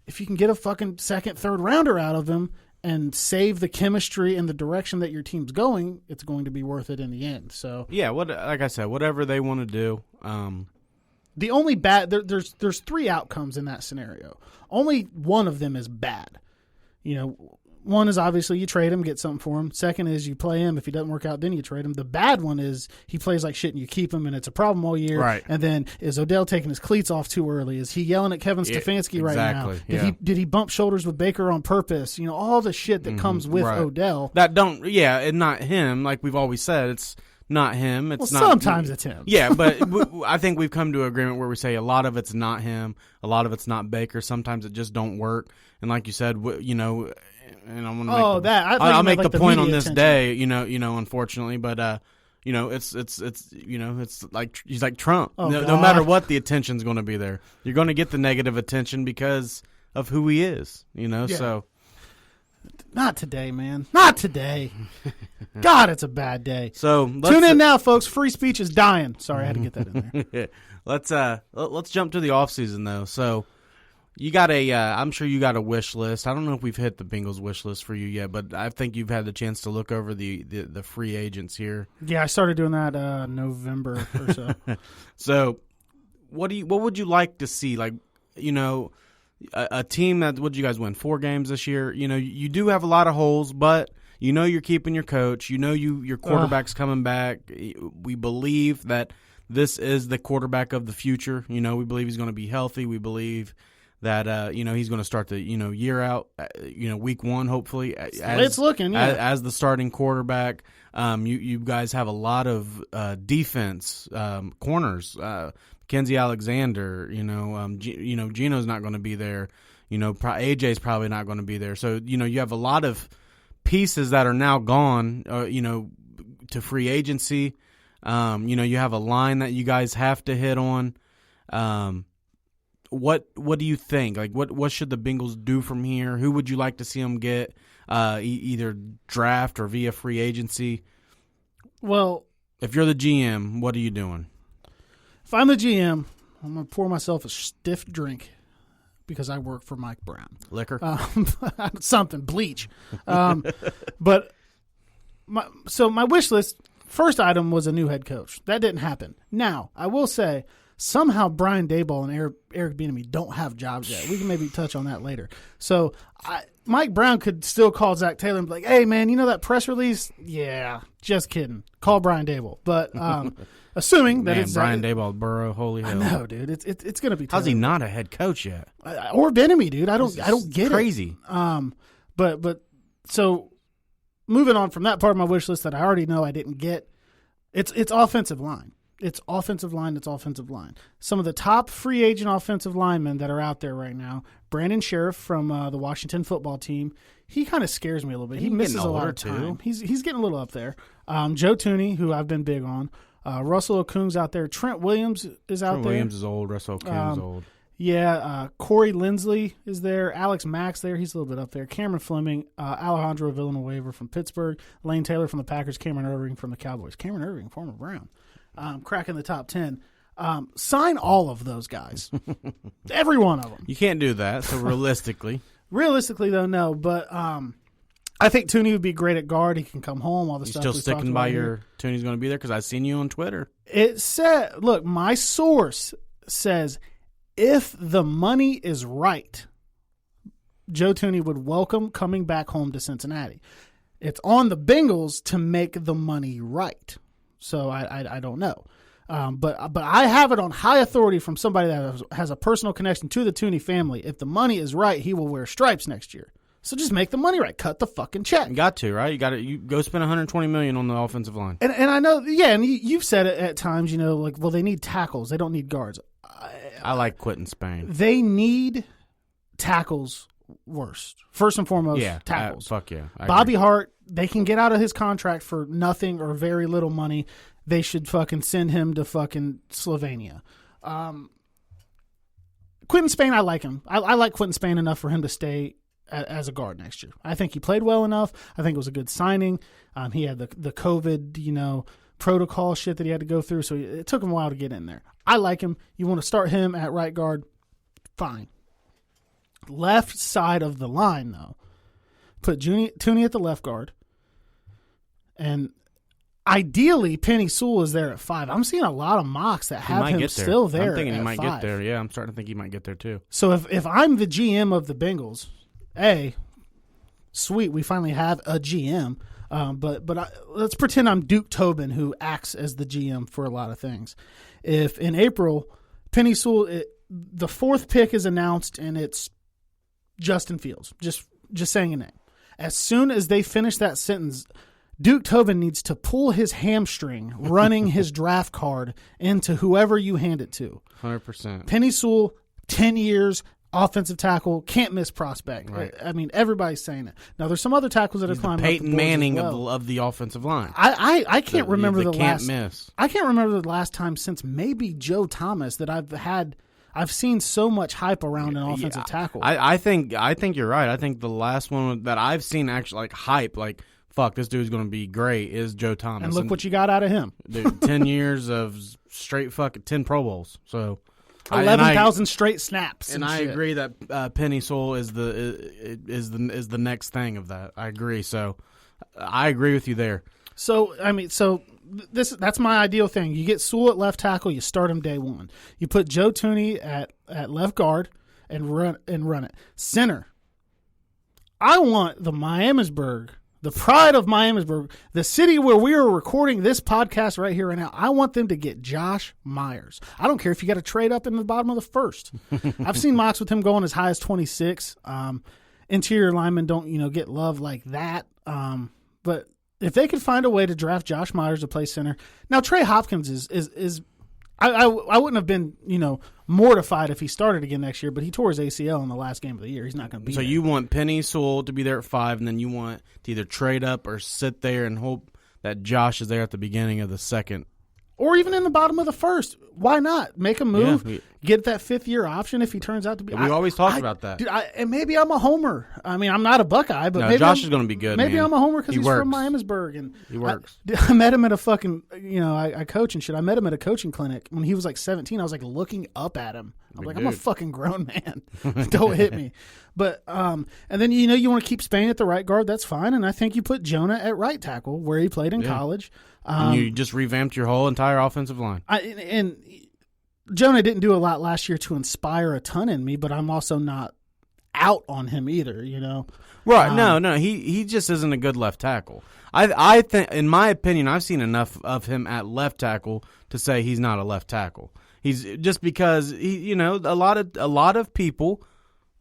if you can get a fucking second, third rounder out of him and save the chemistry and the direction that your team's going, it's going to be worth it in the end. So yeah, like I said, whatever they want to do. The only bad there's three outcomes in that scenario. Only one of them is bad. One is obviously you trade him, get something for him. Second is you play him. If he doesn't work out, then you trade him. The bad one is he plays like shit and you keep him and it's a problem all year. Right. And then is Odell taking his cleats off too early? Is he yelling at Kevin Stefanski right now? Did he bump shoulders with Baker on purpose? All the shit that comes with Odell. And not him. Like we've always said, it's not him. It's not. Sometimes it's him. Yeah, but I think we've come to an agreement where we say a lot of it's not him, a lot of it's not Baker. Sometimes it just don't work. And like you said, and I'm gonna I'll make the point on this day, unfortunately, but it's like he's like Trump. No matter what, the attention's going to be there. You're going to get the negative attention because of who he is. So. Not today, man. Not today. God, it's a bad day. So tune in now, folks. Free speech is dying. Sorry, I had to get that in there. Let's jump to the offseason, though. So you got I'm sure you got a wish list. I don't know if we've hit the Bengals wish list for you yet, but I think you've had the chance to look over the free agents here. Yeah, I started doing that November or so. So what would you like to see? Like, a team that, what did you guys win, 4 games this year? You do have a lot of holes, but you're keeping your coach. Your quarterback's coming back. We believe that this is the quarterback of the future. We believe he's going to be healthy. We believe that he's going to start the year out. Week 1 hopefully. It's looking as the starting quarterback. You guys have a lot of defense corners. Kenzie Alexander, Gino's not going to be there. AJ's probably not going to be there. So, you have a lot of pieces that are now gone, to free agency. You have a line that you guys have to hit on. What do you think? Like, what should the Bengals do from here? Who would you like to see them get, either draft or via free agency? Well, if you're the GM, what are you doing? If I'm the GM, I'm going to pour myself a stiff drink because I work for Mike Brown. Liquor? Something, bleach. But my wish list, first item was a new head coach. That didn't happen. Now, I will say, somehow Brian Daboll and Eric Bieniemy don't have jobs yet. We can maybe touch on that later. So Mike Brown could still call Zach Taylor and be like, hey, man, that press release? Yeah, just kidding. Call Brian Daboll. But assuming that it's Brian Daboll, Burrow, holy hell. I know, dude. It's going to be terrible. How's he not a head coach yet? Or Bieniemy, dude. I don't get crazy. it. But so moving on from that part of my wish list that I already know I didn't get, it's offensive line. It's offensive line. Some of the top free agent offensive linemen that are out there right now, Brandon Sheriff from the Washington football team, he kind of scares me a little bit. He misses a lot of time. He's getting a little up there. Joe Tooney, who I've been big on. Russell Okung's out there. Trent Williams is out there. Trent Williams is old. Russell Okung's old. Yeah, Corey Lindsley is there. Alex Mack's there. He's a little bit up there. Cameron Fleming, Alejandro Villanueva from Pittsburgh. Lane Taylor from the Packers. Cameron Irving from the Cowboys. Cameron Irving, former Brown. Cracking the top 10. Sign all of those guys. Every one of them. You can't do that, so realistically. Realistically, though, no. But I think Tooney would be great at guard. He can come home, all the stuff. You still sticking by your Tooney's going to be there? Because I've seen you on Twitter. It said, look, my source says if the money is right, Joe Tooney would welcome coming back home to Cincinnati. It's on the Bengals to make the money right. So I don't know. But I have it on high authority from somebody that has a personal connection to the Tooney family. If the money is right, he will wear stripes next year. So just make the money right. Cut the fucking check. You got to, right? You go spend $120 million on the offensive line. And I know, yeah, and you've said it at times, like, well, they need tackles. They don't need guards. I like quitting Spain. They need tackles worst. First and foremost, tackles. Fuck yeah. Bobby Hart, they can get out of his contract for nothing or very little money. they should fucking send him to fucking Slovenia. Quentin Spain, I like him. I like Quentin Spain enough for him to stay as a guard next year. I think he played well enough. I think it was a good signing. He had the COVID, protocol shit that he had to go through, so it took him a while to get in there. I like him. You want to start him at right guard, fine. Left side of the line, though, put Tooney at the left guard, and ideally Penny Sewell is there at 5. I'm seeing a lot of mocks that have him still there. I'm thinking he might 5. get there. Yeah, I'm starting to think he might get there too. So if I'm the GM of the Bengals, sweet, we finally have a GM. But let's pretend I'm Duke Tobin, who acts as the GM for a lot of things. If in April, Penny Sewell, the 4th pick is announced and it's Justin Fields, just saying a name. As soon as they finish that sentence, Duke Tobin needs to pull his hamstring running his draft card into whoever you hand it to. 100%. Penny Sewell, 10 years, offensive tackle, can't miss prospect. Right. I mean, everybody's saying it. Now, there's some other tackles that are climbing up the Peyton boards Manning as well. of the offensive line. I can't remember the can't last. Miss. I can't remember the last time since maybe Joe Thomas that I've seen so much hype around an offensive tackle. I think you're right. I think the last one that I've seen actually like hype, like fuck, this dude's going to be great, is Joe Thomas. And look what you got out of him. Dude, 10 years of straight fucking 10 Pro Bowls. So 11,000 straight snaps. And I agree that Penny Sewell is the next thing of that. I agree. So I agree with you there. So that's my ideal thing. You get Sewell at left tackle, you start him day one. You put Joe Tooney at left guard and run it. Center. I want the Miamisburg, the pride of Miamisburg, the city where we are recording this podcast right here right now. I want them to get Josh Myers. I don't care if you got to trade up in the bottom of the first. I've seen mocks with him going as high as 26. Interior linemen don't, get love like that. But if they could find a way to draft Josh Myers to play center. Now, Trey Hopkins is I wouldn't have been, mortified if he started again next year, but he tore his ACL in the last game of the year. He's not going to be So there. you want Penny Sewell to be there at 5, and then you want to either trade up or sit there and hope that Josh is there at the beginning of the second. Or even in the bottom of the first. Why not? Make a move, get that 5th-year option if he turns out to be. We always talk about that. Dude, and maybe I'm a homer. I mean, I'm not a Buckeye, but maybe Josh is going to be good. Maybe man. I'm a homer because he's works. from Miamisburg. And he works. I met him at a fucking, I coach and shit. I met him at a coaching clinic when he was like 17. I was like looking up at him. I'm like, I'm a fucking grown man. Don't hit me. But and then you want to keep Spain at the right guard. That's fine. And I think you put Jonah at right tackle where he played in college. And you just revamped your whole entire offensive line. And Jonah didn't do a lot last year to inspire a ton in me, but I'm also not out on him either, Right. No, he just isn't a good left tackle. I think, in my opinion, I've seen enough of him at left tackle to say he's not a left tackle. He's just because a lot of people,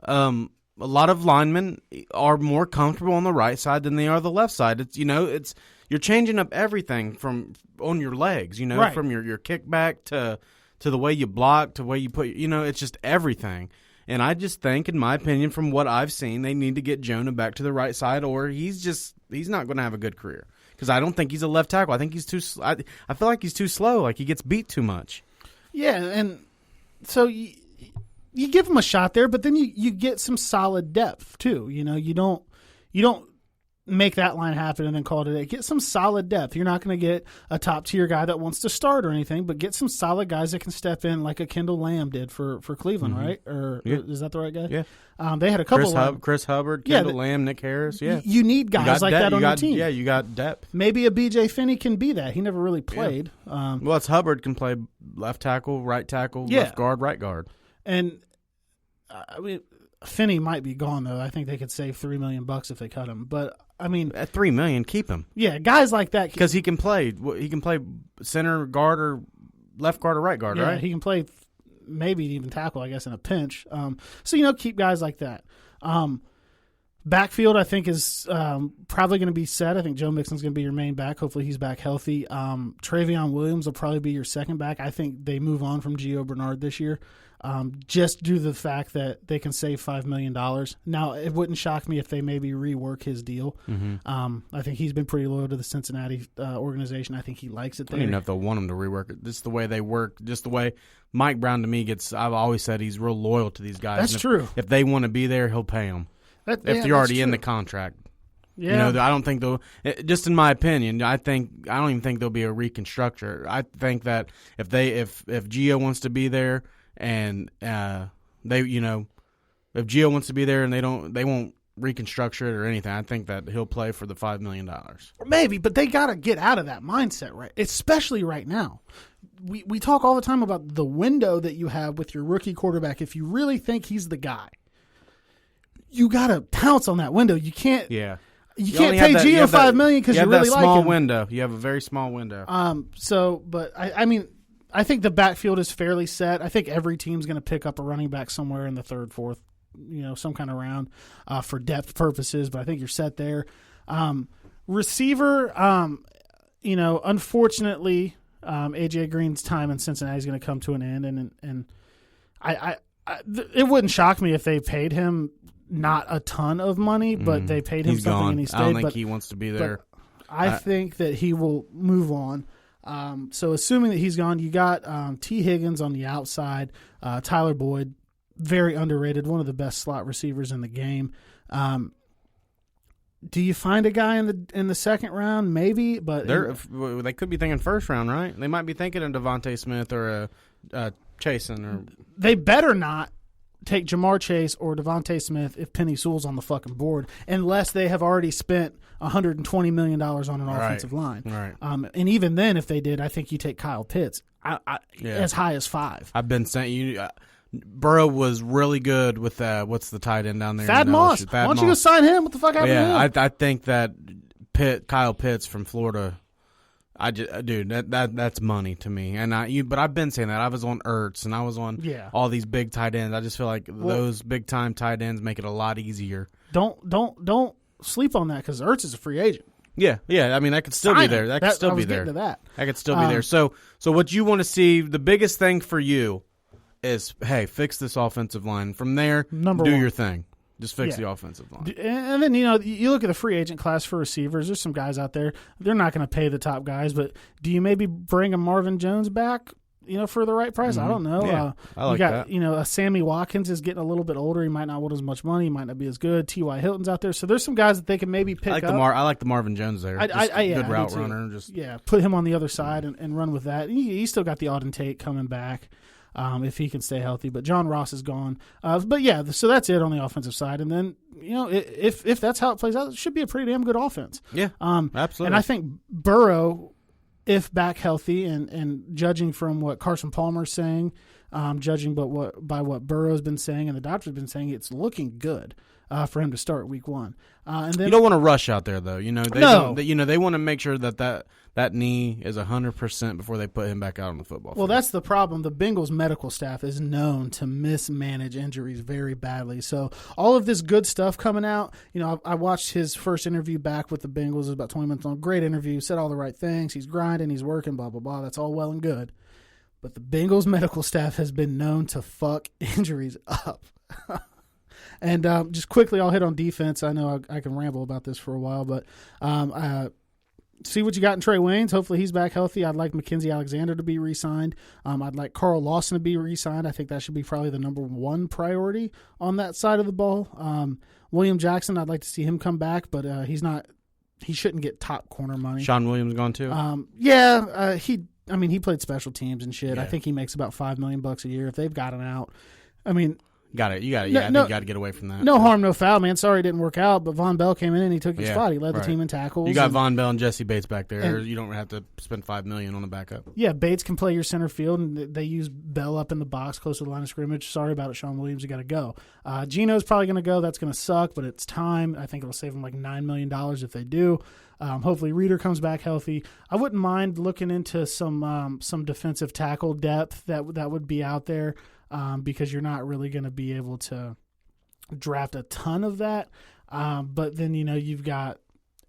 a lot of linemen are more comfortable on the right side than they are the left side. It's you're changing up everything from on your legs, right. From your kickback to the way you block to the way you put, it's just everything. And I just think, in my opinion, from what I've seen, they need to get Jonah back to the right side, or he's not going to have a good career. Because I don't think he's a left tackle. I think he's too. I feel like he's too slow. Like he gets beat too much. Yeah, and so you give him a shot there, but then you get some solid depth too. You don't make that line happen and then call it a day. Get some solid depth. You're not going to get a top-tier guy that wants to start or anything, but get some solid guys that can step in like a Kendall Lamb did for Cleveland, right? Or is that the right guy? Yeah. They had a couple Chris Hubbard, Kendall Lamb, Nick Harris, yeah. You need guys like that on your team. Yeah, you got depth. Maybe a B.J. Finney can be that. He never really played. Yeah. Well, it's Hubbard can play left tackle, left guard, right guard. And, Finney might be gone, though. I think they could save $3 million if they cut him. But at $3 million, keep him. Yeah, guys like that because he can play center guard or left guard or right guard, right? He can play maybe even tackle, I guess, in a pinch. So keep guys like that. Backfield, I think, is probably going to be set. I think Joe Mixon's going to be your main back. Hopefully he's back healthy. Travion Williams will probably be your second back. I think they move on from Gio Bernard this year, just due to the fact that they can save $5 million. Now, it wouldn't shock me if they maybe rework his deal. Mm-hmm. I think he's been pretty loyal to the Cincinnati organization. I think he likes it there. I don't even know if they'll want him to rework it. Just the way they work, just the way Mike Brown to me gets – I've always said he's real loyal to these guys. That's true. If they want to be there, he'll pay them. If they're already in the contract. Yeah. You know, I don't think they'll – just in my opinion, I don't even think there'll be a reconstructor. I think that if Gio wants to be there and if Gio wants to be there and they won't reconstruct it or anything, I think that he'll play for the $5 million. Maybe, but they got to get out of that mindset, right? Especially right now. We talk all the time about the window that you have with your rookie quarterback. If you really think he's the guy, you got to pounce on that window. You can't. Yeah. You can't pay Gio $5 million because you really like him. Small window. You have a very small window. But I mean, I think the backfield is fairly set. I think every team's going to pick up a running back somewhere in the third, fourth, some kind of round for depth purposes. But I think you're set there. Receiver, unfortunately, AJ Green's time in Cincinnati is going to come to an end, and it wouldn't shock me if they paid him not a ton of money, but they paid him something and he stayed. I don't think he wants to be there. I think that he will move on. So assuming that he's gone, you got T. Higgins on the outside, Tyler Boyd, very underrated, one of the best slot receivers in the game. Do you find a guy in the second round? Maybe, but they could be thinking first round, right? They might be thinking of Devontae Smith or Chasen. Or they better not take Jamar Chase or Devontae Smith if Penny Sewell's on the fucking board, unless they have already spent $120 million on an offensive line. Right. And even then, if they did, I think you take Kyle Pitts as high as 5. I've been saying you. Burrow was really good with what's the tight end down there? Thad Moss. Why don't you go sign him? What the fuck happened to him? I think that Kyle Pitts from Florida. That's money to me, but I've been saying that. I was on Ertz and I was on all these big tight ends. I just feel like those big time tight ends make it a lot easier. Don't sleep on that because Ertz is a free agent. Yeah. I mean, that could still be there. That could still be there. That could still be there. So what you want to see, the biggest thing for you is, hey, fix this offensive line. From there, do your thing. Just fix the offensive line. And then, you look at the free agent class for receivers. There's some guys out there. They're not going to pay the top guys, but do you maybe bring a Marvin Jones back, for the right price? Mm-hmm. I don't know. Yeah, I like that. A Sammy Watkins is getting a little bit older. He might not want as much money. He might not be as good. T.Y. Hilton's out there. So there's some guys that they can maybe pick up. I like the Marvin Jones there. Good route runner. Put him on the other side and run with that. He still got the Auden Tate coming back. If he can stay healthy. But John Ross is gone. So that's it on the offensive side. And then, if that's how it plays out, it should be a pretty damn good offense. Yeah, absolutely. And I think Burrow, if back healthy and judging from what Carson Palmer's saying, judging by what Burrow's been saying and the doctor's been saying, it's looking good for him to start week 1. And then you don't want to rush out there, though. They want to make sure that knee is 100% before they put him back out on the football field. Well, that's the problem. The Bengals medical staff is known to mismanage injuries very badly. So all of this good stuff coming out, I watched his first interview back with the Bengals. It was about 20 minutes long. Great interview. Said all the right things. He's grinding. He's working, blah, blah, blah. That's all well and good. But the Bengals medical staff has been known to fuck injuries up. And just quickly, I'll hit on defense. I know I can ramble about this for a while, but see what you got in Trey Waynes. Hopefully he's back healthy. I'd like Mackenzie Alexander to be re-signed. I'd like Carl Lawson to be re-signed. I think that should be probably the number one priority on that side of the ball. William Jackson, I'd like to see him come back, but he's not. He shouldn't get top corner money. Sean Williams gone too? He played special teams and shit. Yeah. I think he makes about $5 million a year if they've got him out. You got to get away from that. No harm, no foul, man. Sorry it didn't work out, but Von Bell came in and he took his spot. He led the team in tackles. You got Von Bell and Jesse Bates back there. You don't have to spend $5 million on the backup. Yeah, Bates can play your center field, and they use Bell up in the box close to the line of scrimmage. Sorry about it, Sean Williams. You got to go. Gino's probably going to go. That's going to suck, but it's time. I think it'll save them like $9 million if they do. Hopefully Reeder comes back healthy. I wouldn't mind looking into some defensive tackle depth that would be out there because you're not really going to be able to draft a ton of that. But then, you've got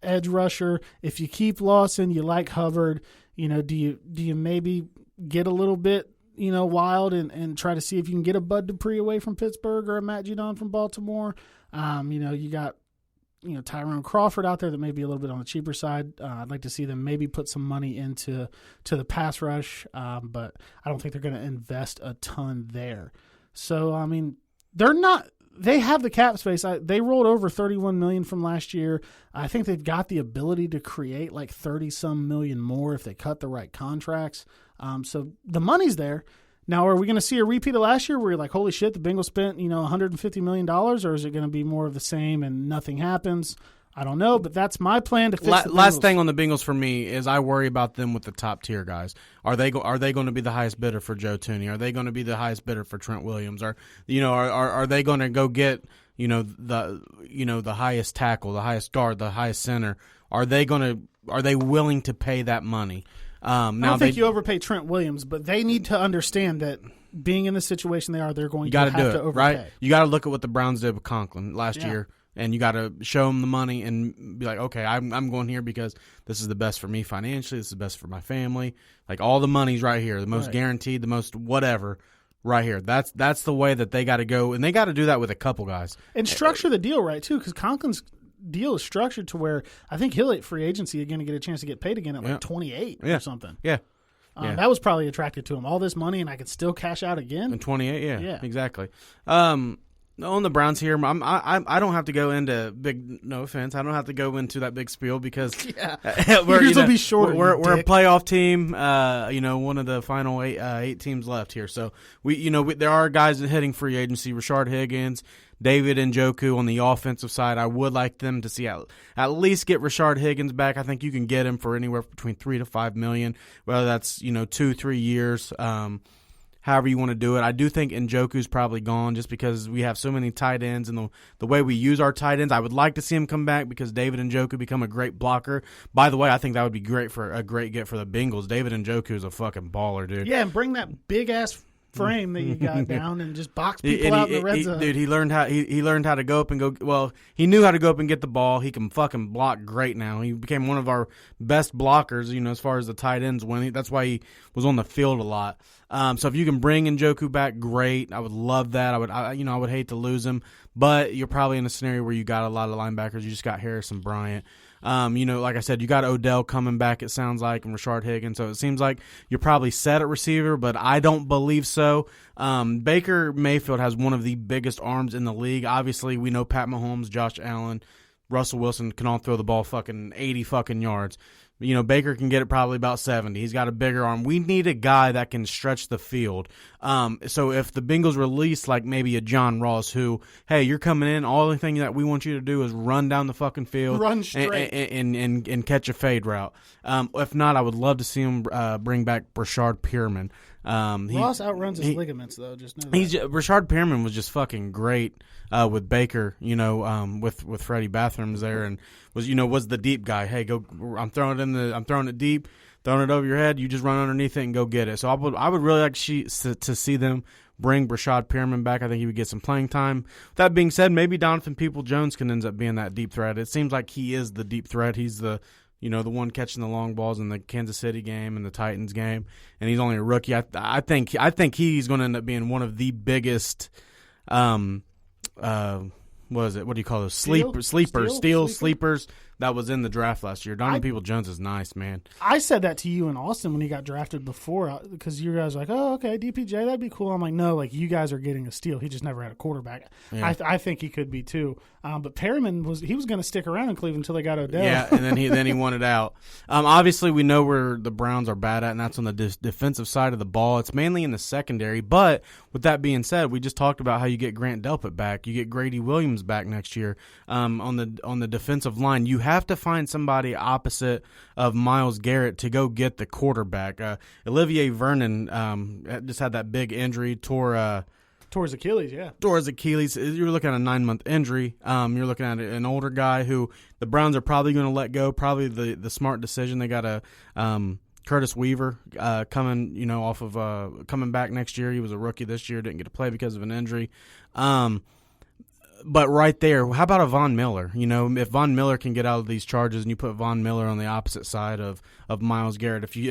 edge rusher. If you keep Lawson, you like Hubbard. Do you maybe get a little bit, wild and try to see if you can get a Bud Dupree away from Pittsburgh or a Matt Judon from Baltimore? You got, Tyrone Crawford out there that may be a little bit on the cheaper side. I'd like to see them maybe put some money into the pass rush, but I don't think they're going to invest a ton there. So, they have the cap space. They rolled over $31 million from last year. I think they've got the ability to create like 30-some million more if they cut the right contracts. So the money's there. Now, are we going to see a repeat of last year where you're like, holy shit, the Bengals spent, $150 million, or is it going to be more of the same and nothing happens? I don't know, but that's my plan to fix the Bengals. Last thing on the Bengals for me is I worry about them with the top tier guys. Are they going to be the highest bidder for Joe Thuney? Are they going to be the highest bidder for Trent Williams? Are they going to go get the highest tackle, the highest guard, the highest center? Are they willing to pay that money? I don't think you overpay Trent Williams, but they need to understand that being in the situation they are, they're going to have to overpay. Right? You got to look at what the Browns did with Conklin last year, and you got to show them the money and be like, okay, I'm going here because this is the best for me financially. This is the best for my family. Like all the money's right here, the most guaranteed, the most whatever. Right here. That's the way that they got to go, and they got to do that with a couple guys. And structure the deal right, too, because Conklin's deal is structured to where I think he'll hit free agency again to get a chance to get paid again at like 28 or something. Yeah. That was probably attractive to him. All this money and I could still cash out again. And 28, yeah. Exactly. On the Browns here, I don't have to go into big. No offense, I don't have to go into that big spiel because will be short. We're a playoff team. One of the final eight teams left here. So there are guys hitting free agency. Rashard Higgins, David Njoku on the offensive side. I would like them to see at least get Rashard Higgins back. I think you can get him for anywhere between $3 to $5 million, whether that's 2-3 years. However you want to do it. I do think Njoku's probably gone just because we have so many tight ends and the way we use our tight ends. I would like to see him come back because David Njoku become a great blocker. By the way, I think that would be great for a great get for the Bengals. David Njoku is a fucking baller, dude. Yeah, and bring that big-ass frame that you got down and just box people out in the red zone. Dude, he learned how to go up and go. Well, he knew how to go up and get the ball. He can fucking block great now. He became one of our best blockers, as far as the tight ends went. That's why he was on the field a lot. So if you can bring Njoku back, great. I would love that. I would hate to lose him, but you're probably in a scenario where you got a lot of linebackers. You just got Harrison Bryant. Like I said, you got Odell coming back, it sounds like, and Rashard Higgins. So it seems like you're probably set at receiver, but I don't believe so. Baker Mayfield has one of the biggest arms in the league. Obviously, we know Pat Mahomes, Josh Allen, Russell Wilson can all throw the ball fucking 80 fucking yards. Baker can get it probably about 70. He's got a bigger arm. We need a guy that can stretch the field. So if the Bengals release like maybe a John Ross who, hey, you're coming in, all the thing that we want you to do is run down the fucking field. Run straight. And catch a fade route. If not, I would love to see him bring back Brashard Perriman. Ross outruns his ligaments, though. Just know that. Rashard Perriman was just fucking great with Baker, with Freddie Bathrooms there, and was the deep guy. Hey, go! I'm throwing it deep, throwing it over your head. You just run underneath it and go get it. So I would really like to see them bring Brashard Perriman back. I think he would get some playing time. With that being said, maybe Donovan Peoples-Jones can end up being that deep threat. It seems like he is the deep threat. He's the the one catching the long balls in the Kansas City game and the Titans game, and he's only a rookie. I think he's going to end up being one of the biggest. What is it? What do you call those? Sleepers that was in the draft last year. Donovan Peoples-Jones is nice, man. I said that to you in Austin when he got drafted before because you guys were like, oh, okay, DPJ, that'd be cool. I'm like, no, like you guys are getting a steal. He just never had a quarterback. Yeah. I think he could be too. But Perriman was going to stick around in Cleveland until they got Odell. Yeah, and then he wanted out. Obviously, we know where the Browns are bad at, and that's on the defensive side of the ball. It's mainly in the secondary. But with that being said, we just talked about how you get Grant Delpit back. You get Grady Williams back next year. On the defensive line, you have to find somebody opposite of Myles Garrett to go get the quarterback. Olivier Vernon just had that big injury, tore his Achilles, yeah. Tore his Achilles. You're looking at a 9-month injury. You're looking at an older guy who the Browns are probably going to let go. Probably the smart decision. They got a Curtis Weaver coming, off of coming back next year. He was a rookie this year, didn't get to play because of an injury. But right there, how about a Von Miller? You know, if Von Miller can get out of these charges, and you put Von Miller on the opposite side of Myles Garrett, if you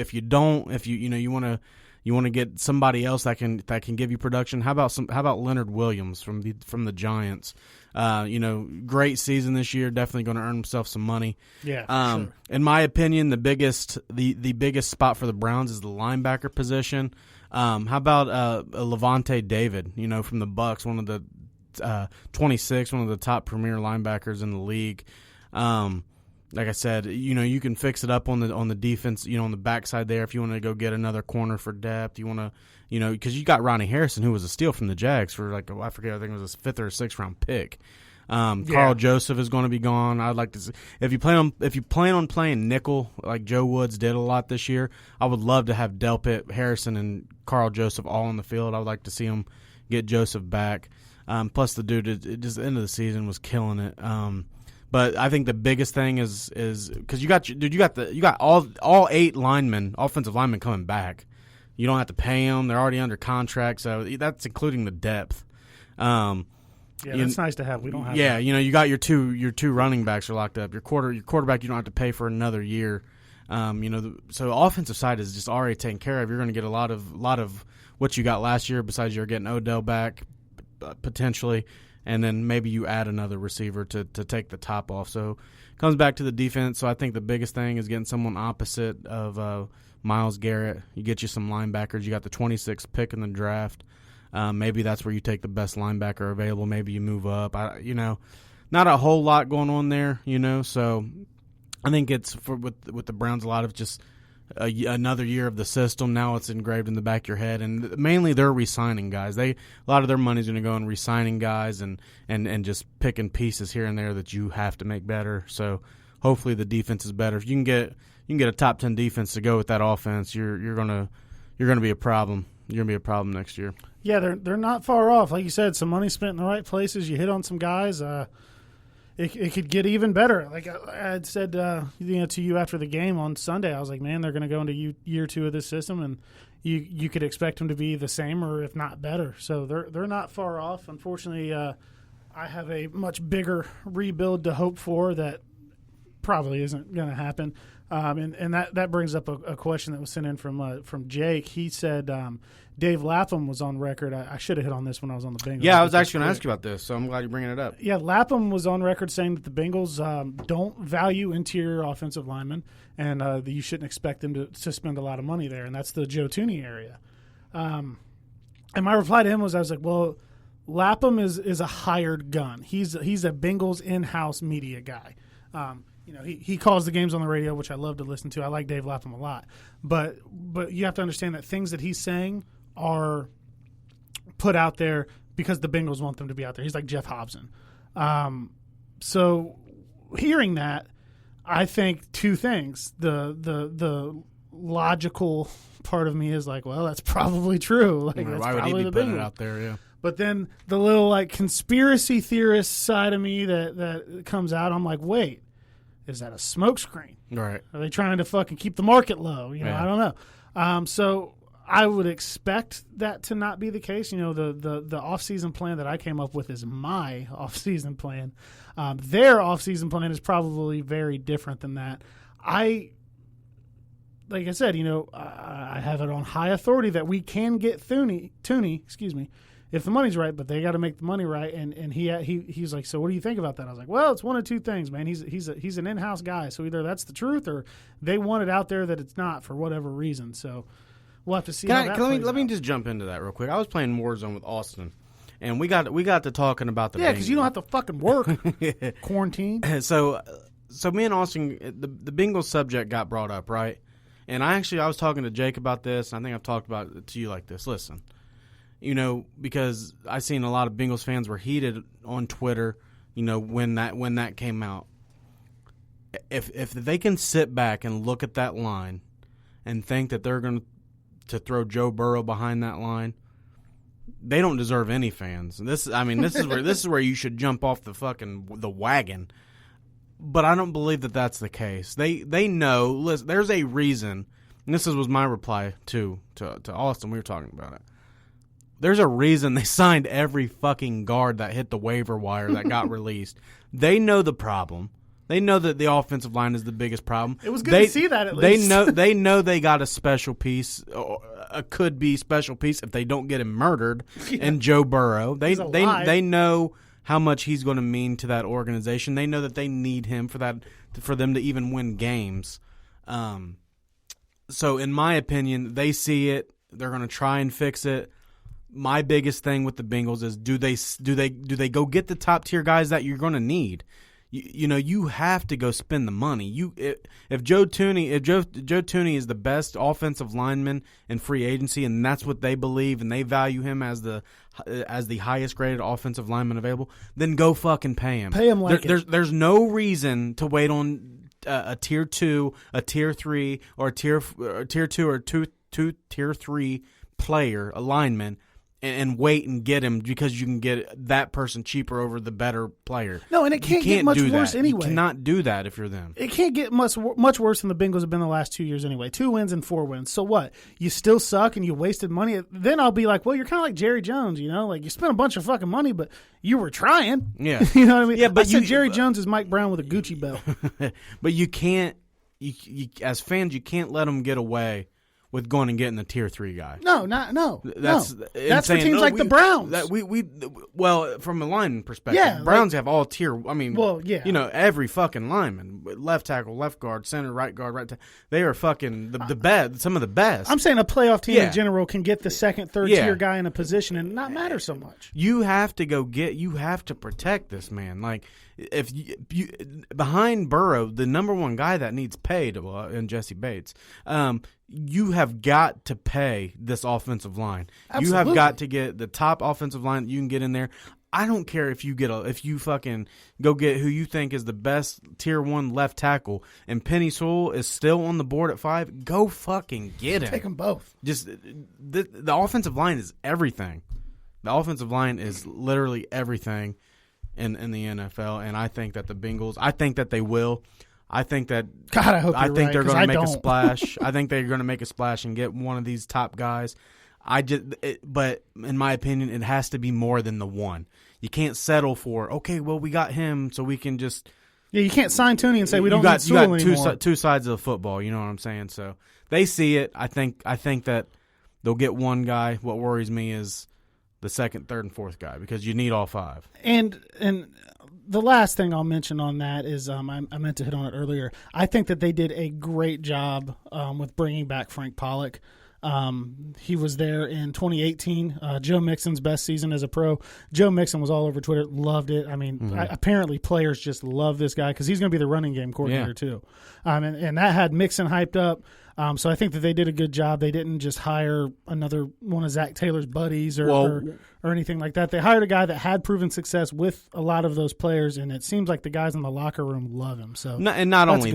want to get somebody else that can give you production, how about Leonard Williams from the Giants? Great season this year, definitely going to earn himself some money. Yeah, sure. In my opinion, the biggest spot for the Browns is the linebacker position. How about Levante David? You know, from the Bucks, one of the 26, one of the top premier linebackers in the league. Like I said, you can fix it up on the defense, on the backside there if you want to go get another corner for depth. You want to, because you got Ronnie Harrison, who was a steal from the Jags for I think it was a 5th or 6th round pick. Carl Joseph is going to be gone. I'd like to see if you plan on playing nickel like Joe Woods did a lot this year. I would love to have Delpit, Harrison, and Carl Joseph all on the field. I would like to see him get Joseph back. Plus the dude at the end of the season was killing it. But I think the biggest thing is because you got all 8 offensive linemen coming back. You don't have to pay them; they're already under contract, so that's including the depth. That's nice to have. We don't have. Yeah, that. You got your two running backs are locked up. Your quarterback you don't have to pay for another year. So offensive side is just already taken care of. You're going to get a lot of what you got last year. Besides, you're getting Odell back potentially. And then maybe you add another receiver to take the top off. So it comes back to the defense. So I think the biggest thing is getting someone opposite of Myles Garrett. You get you some linebackers. You got the 26th pick in the draft. Maybe that's where you take the best linebacker available. Maybe you move up. Not a whole lot going on there. So I think it's with the Browns a lot of just another year of the system. Now it's engraved in the back of your head, and mainly they're re-signing guys. A lot of their money's going to go in re-signing guys and just picking pieces here and there that you have to make better. So hopefully the defense is better. If you can get a top 10 defense to go with that offense, you're gonna be a problem. You're gonna be a problem next year. Yeah, they're not far off. Like you said, some money spent in the right places. You hit on some guys. It could get even better. Like I had said, to you after the game on Sunday, I was like, man, they're going to go into year 2 of this system, and you could expect them to be the same or if not better. So they're not far off. Unfortunately, I have a much bigger rebuild to hope for that probably isn't going to happen. And that brings up a question that was sent in from Jake. He said Dave Lapham was on record. I should have hit on this when I was on the Bengals. Yeah, I was actually going to ask you about this, so I'm glad you're bringing it up. Yeah, Lapham was on record saying that the Bengals don't value interior offensive linemen, and that you shouldn't expect them to spend a lot of money there, and that's the Joe Thuney area. And my reply to him was, I was like, well, Lapham is a hired gun. He's a Bengals in-house media guy. He calls the games on the radio, which I love to listen to. I like Dave Lapham a lot. But you have to understand that things that he's saying are put out there because the Bengals want them to be out there. He's like Jeff Hobson. So hearing that, I think 2 things. The logical part of me is like, well, that's probably true. Like, why would he be putting it out there? Yeah. But then the little conspiracy theorist side of me that comes out, I'm like, wait. Is that a smokescreen? Right. Are they trying to fucking keep the market low? I don't know. So I would expect that to not be the case. The off-season plan that I came up with is my off-season plan. Their off-season plan is probably very different than that. Like I said, I have it on high authority that we can get Thuney, if the money's right, but they got to make the money right. And he's like, so what do you think about that? I was like, well, it's one of 2 things, man. He's an in-house guy, so either that's the truth or they want it out there that it's not for whatever reason. So we'll have to see. Let me just jump into that real quick. I was playing Warzone with Austin, and we got to talking about the because you don't have to fucking work quarantine. So me and Austin, the Bengals subject got brought up, right? And I was talking to Jake about this. And I think I've talked about it to you like this. Listen. Because I seen a lot of Bengals fans were heated on Twitter, when that came out. If they can sit back and look at that line and think that they're going to throw Joe Burrow behind that line, they don't deserve any fans. This is where you should jump off the wagon. But I don't believe that that's the case. They know. Listen, there's a reason. And this was my reply to Austin. We were talking about it. There's a reason they signed every fucking guard that hit the waiver wire that got released. They know the problem. They know that the offensive line is the biggest problem. It was good to see that at least. They know they got a special piece, a could-be special piece if they don't get him murdered. And Joe Burrow, they know how much he's going to mean to that organization. They know that they need him for them to even win games. So in my opinion, they see it. They're going to try and fix it. My biggest thing with the Bengals is do they go get the top tier guys that you're going to need? You have to go spend the money. If Joe Thuney is the best offensive lineman in free agency, and that's what they believe, and they value him as the highest graded offensive lineman available, then go fucking pay him. Pay him like there's no reason to wait on a tier 2, a tier 3, or a tier 2 or tier 3 player, a lineman, and wait and get him because you can get that person cheaper over the better player. No, and it can't get much worse anyway. You cannot do that if you're them. It can't get much worse than the Bengals have been the last 2 years anyway. 2 wins and 4 wins. So what? You still suck and you wasted money? Then I'll be like, well, you're kind of like Jerry Jones, Like you spent a bunch of fucking money, but you were trying. Yeah. You know what I mean? Yeah, but Jerry Jones is Mike Brown with a Gucci belt. But you can't, as fans, you can't let them get away with going and getting the tier 3 guy. No. That's for teams like the Browns. Well, from a lineman perspective, Browns have all tier. I mean, every fucking lineman, left tackle, left guard, center, right guard, right tackle. They are fucking the best. Some of the best. I'm saying a playoff team in general can get the second, third tier guy in a position and not matter so much. You have to you have to protect this man. Like if you behind Burrow, the number one guy that needs paid, and Jesse Bates. You have got to pay this offensive line. Absolutely. You have got to get the top offensive line that you can get in there. I don't care if you fucking go get who you think is the best tier 1 left tackle, and Penny Sewell is still on the board at 5. Go fucking get him. Take them both. Just the offensive line is everything. The offensive line is literally everything in the NFL, and I think that the Bengals. I think that they will. I think that God, I hope I you're think right, they're going to make don't. a splash. I think they're going to make a splash and get one of these top guys. But in my opinion, it has to be more than the one. You can't settle for we got him, so we can just. Yeah, you can't sign Thuney and say we don't need Sewell anymore. You got two sides of the football. You know what I'm saying? So they see it. I think that they'll get one guy. What worries me is the second, third, and fourth guy because you need all 5. And the last thing I'll mention on that is I meant to hit on it earlier. I think that they did a great job with bringing back Frank Pollock. He was there in 2018, Joe Mixon's best season as a pro. Joe Mixon was all over Twitter, loved it. I mean, apparently players just love this guy because he's going to be the running game coordinator too. And that had Mixon hyped up. So I think that they did a good job. They didn't just hire another one of Zach Taylor's buddies or anything like that. They hired a guy that had proven success with a lot of those players, and it seems like the guys in the locker room love him. So not only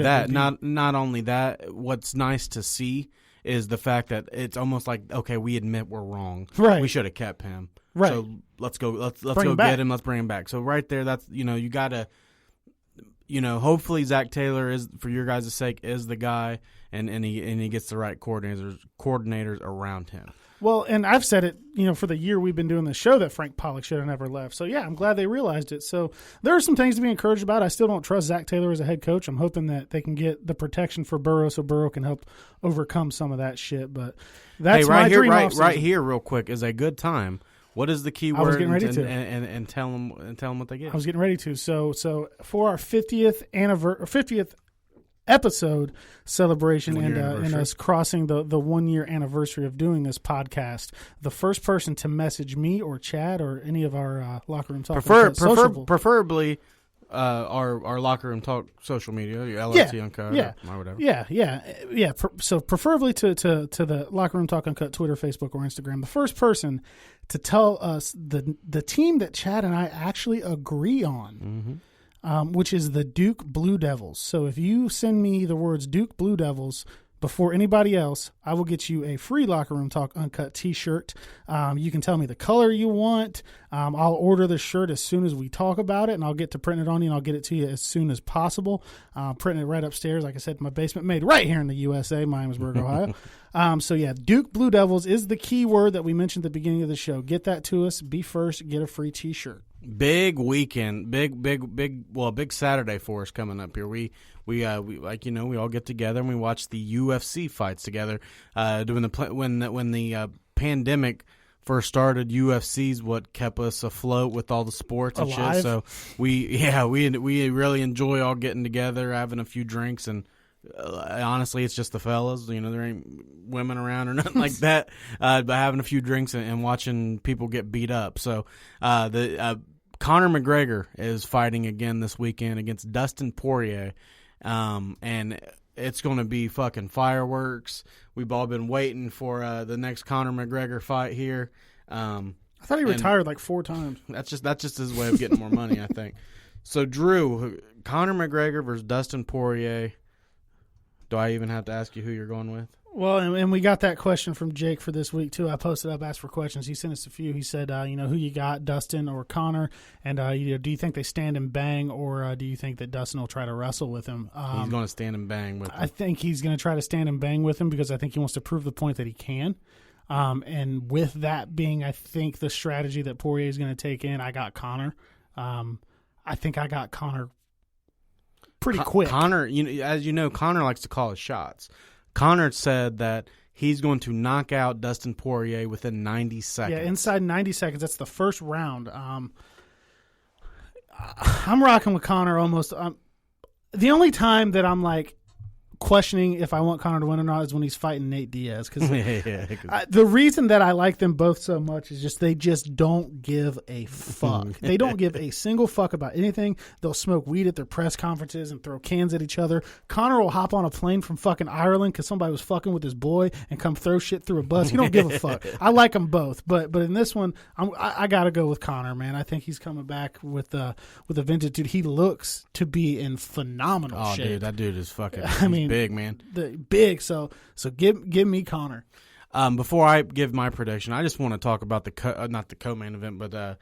that, what's nice to see is the fact that it's almost like, okay, we admit we're wrong. Right. We should have kept him. Right. So let's go get him. Let's bring him back. So right there, that's you got to. Hopefully Zach Taylor is, for your guys' sake, is the guy, and he gets the right coordinators around him. Well, and I've said it, for the year we've been doing the show that Frank Pollock should have never left. So, yeah, I'm glad they realized it. So there are some things to be encouraged about. I still don't trust Zach Taylor as a head coach. I'm hoping that they can get the protection for Burrow so Burrow can help overcome some of that shit. But that's my dream offseason. Right here, real quick, is a good time. What is the key word? I was getting ready to. And tell them what they get. I was getting ready to. So for our 50th episode celebration and us crossing the 1 year anniversary of doing this podcast, the first person to message me or Chad or any of our locker room talk preferably our locker room talk social media, LRT Uncut, or whatever. So preferably to the locker room talk Uncut Twitter, Facebook, or Instagram. The first person to tell us the team that Chad and I actually agree on. Which is the Duke Blue Devils. So if you send me the words Duke Blue Devils, before anybody else, I will get you a free Locker Room Talk Uncut t-shirt. You can tell me the color you want. I'll order the shirt as soon as we talk about it, and I'll get to print it on you, and I'll get it to you as soon as possible. Printing it right upstairs, like I said, in my basement, made right here in the USA, Miamisburg, Ohio. So, yeah, Duke Blue Devils is the key word that we mentioned at the beginning of the show. Get that to us. Be first. Get a free t-shirt. Big weekend, big Saturday for us coming up here. We like, you know, we all get together and we watch the UFC fights together. When the pandemic first started, UFC's what kept us afloat with all the sports and Alive. shit. So we really enjoy all getting together, having a few drinks, and honestly, it's just the fellas. You know, there ain't women around or nothing like that. But having a few drinks and watching people get beat up. So Conor McGregor is fighting again this weekend against Dustin Poirier, and it's going to be fucking fireworks. We've all been waiting for the next Conor McGregor fight here. I thought he retired like 4 times. That's just his way of getting more money, I think. So, Drew, Conor McGregor versus Dustin Poirier. Do I even have to ask you who you're going with? Well, and we got that question from Jake for this week, too. I posted up, asked for questions. He sent us a few. He said, who you got, Dustin or Conor? And do you think they stand and bang, or do you think that Dustin will try to wrestle with him? He's going to stand and bang with him. I think he's going to try to stand and bang with him because I think he wants to prove the point that he can. And with that being, I think the strategy that Poirier is going to take in, I got Conor. I think I got Conor pretty quick. Conor, as you know, Conor likes to call his shots. Conor said that he's going to knock out Dustin Poirier within 90 seconds. Yeah, inside 90 seconds. That's the first round. I'm rocking with Conor almost. The only time that I'm like questioning if I want Conor to win or not is when he's fighting Nate Diaz. Because the reason that I like them both so much is just they just don't give a fuck. They don't give a single fuck about anything. They'll smoke weed at their press conferences and throw cans at each other. Conor will hop on a plane from fucking Ireland because somebody was fucking with his boy and come throw shit through a bus. He don't give a fuck. I like them both, but in this one, I got to go with Conor, man. I think he's coming back with a vengeance. Dude, he looks to be in phenomenal shape. Dude, that dude is fucking. Big, man. Big. So give me Conor. Before I give my prediction, I just want to talk about not the co-main event, but the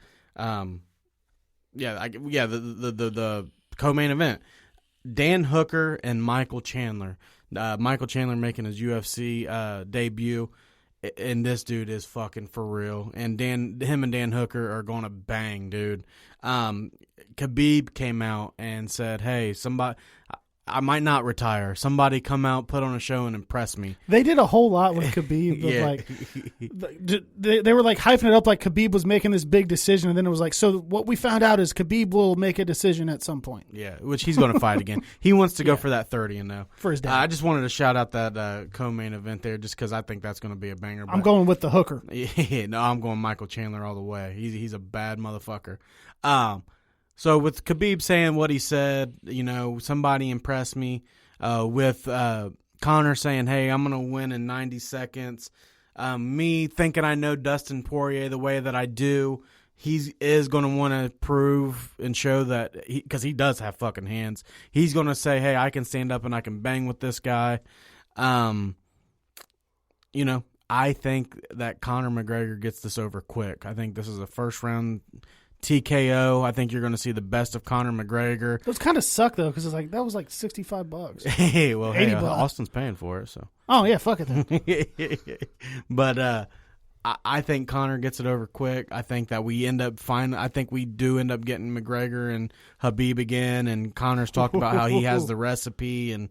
co-main event. Dan Hooker and Michael Chandler. Michael Chandler making his UFC debut, and this dude is fucking for real. And him and Dan Hooker are going to bang, dude. Khabib came out and said, "Hey, I might not retire. Somebody come out, put on a show, and impress me." They did a whole lot with Khabib. They were like hyping it up like Khabib was making this big decision, and then it was like, so what we found out is Khabib will make a decision at some point. Yeah, which he's going to fight again. He wants to go for that 30-0 for his dad. I just wanted to shout out that co-main event there, just because I think that's going to be a banger. I'm going with the Hooker. Yeah, no, I'm going Michael Chandler all the way. He's a bad motherfucker. So with Khabib saying what he said, somebody impressed me. With Conor saying, "Hey, I'm going to win in 90 seconds." Me thinking I know Dustin Poirier the way that I do, he is going to want to prove and show that because he does have fucking hands. He's going to say, "Hey, I can stand up and I can bang with this guy." I think that Conor McGregor gets this over quick. I think this is a first round TKO. I think you're going to see the best of Conor McGregor. Those kind of suck though, because it's like that was like $65. Hey, well, $80. Austin's paying for it, so. Oh yeah, fuck it then. But I think Conor gets it over quick. I think that we I think we do end up getting McGregor and Khabib again. And Conor's talked about how he has the recipe and.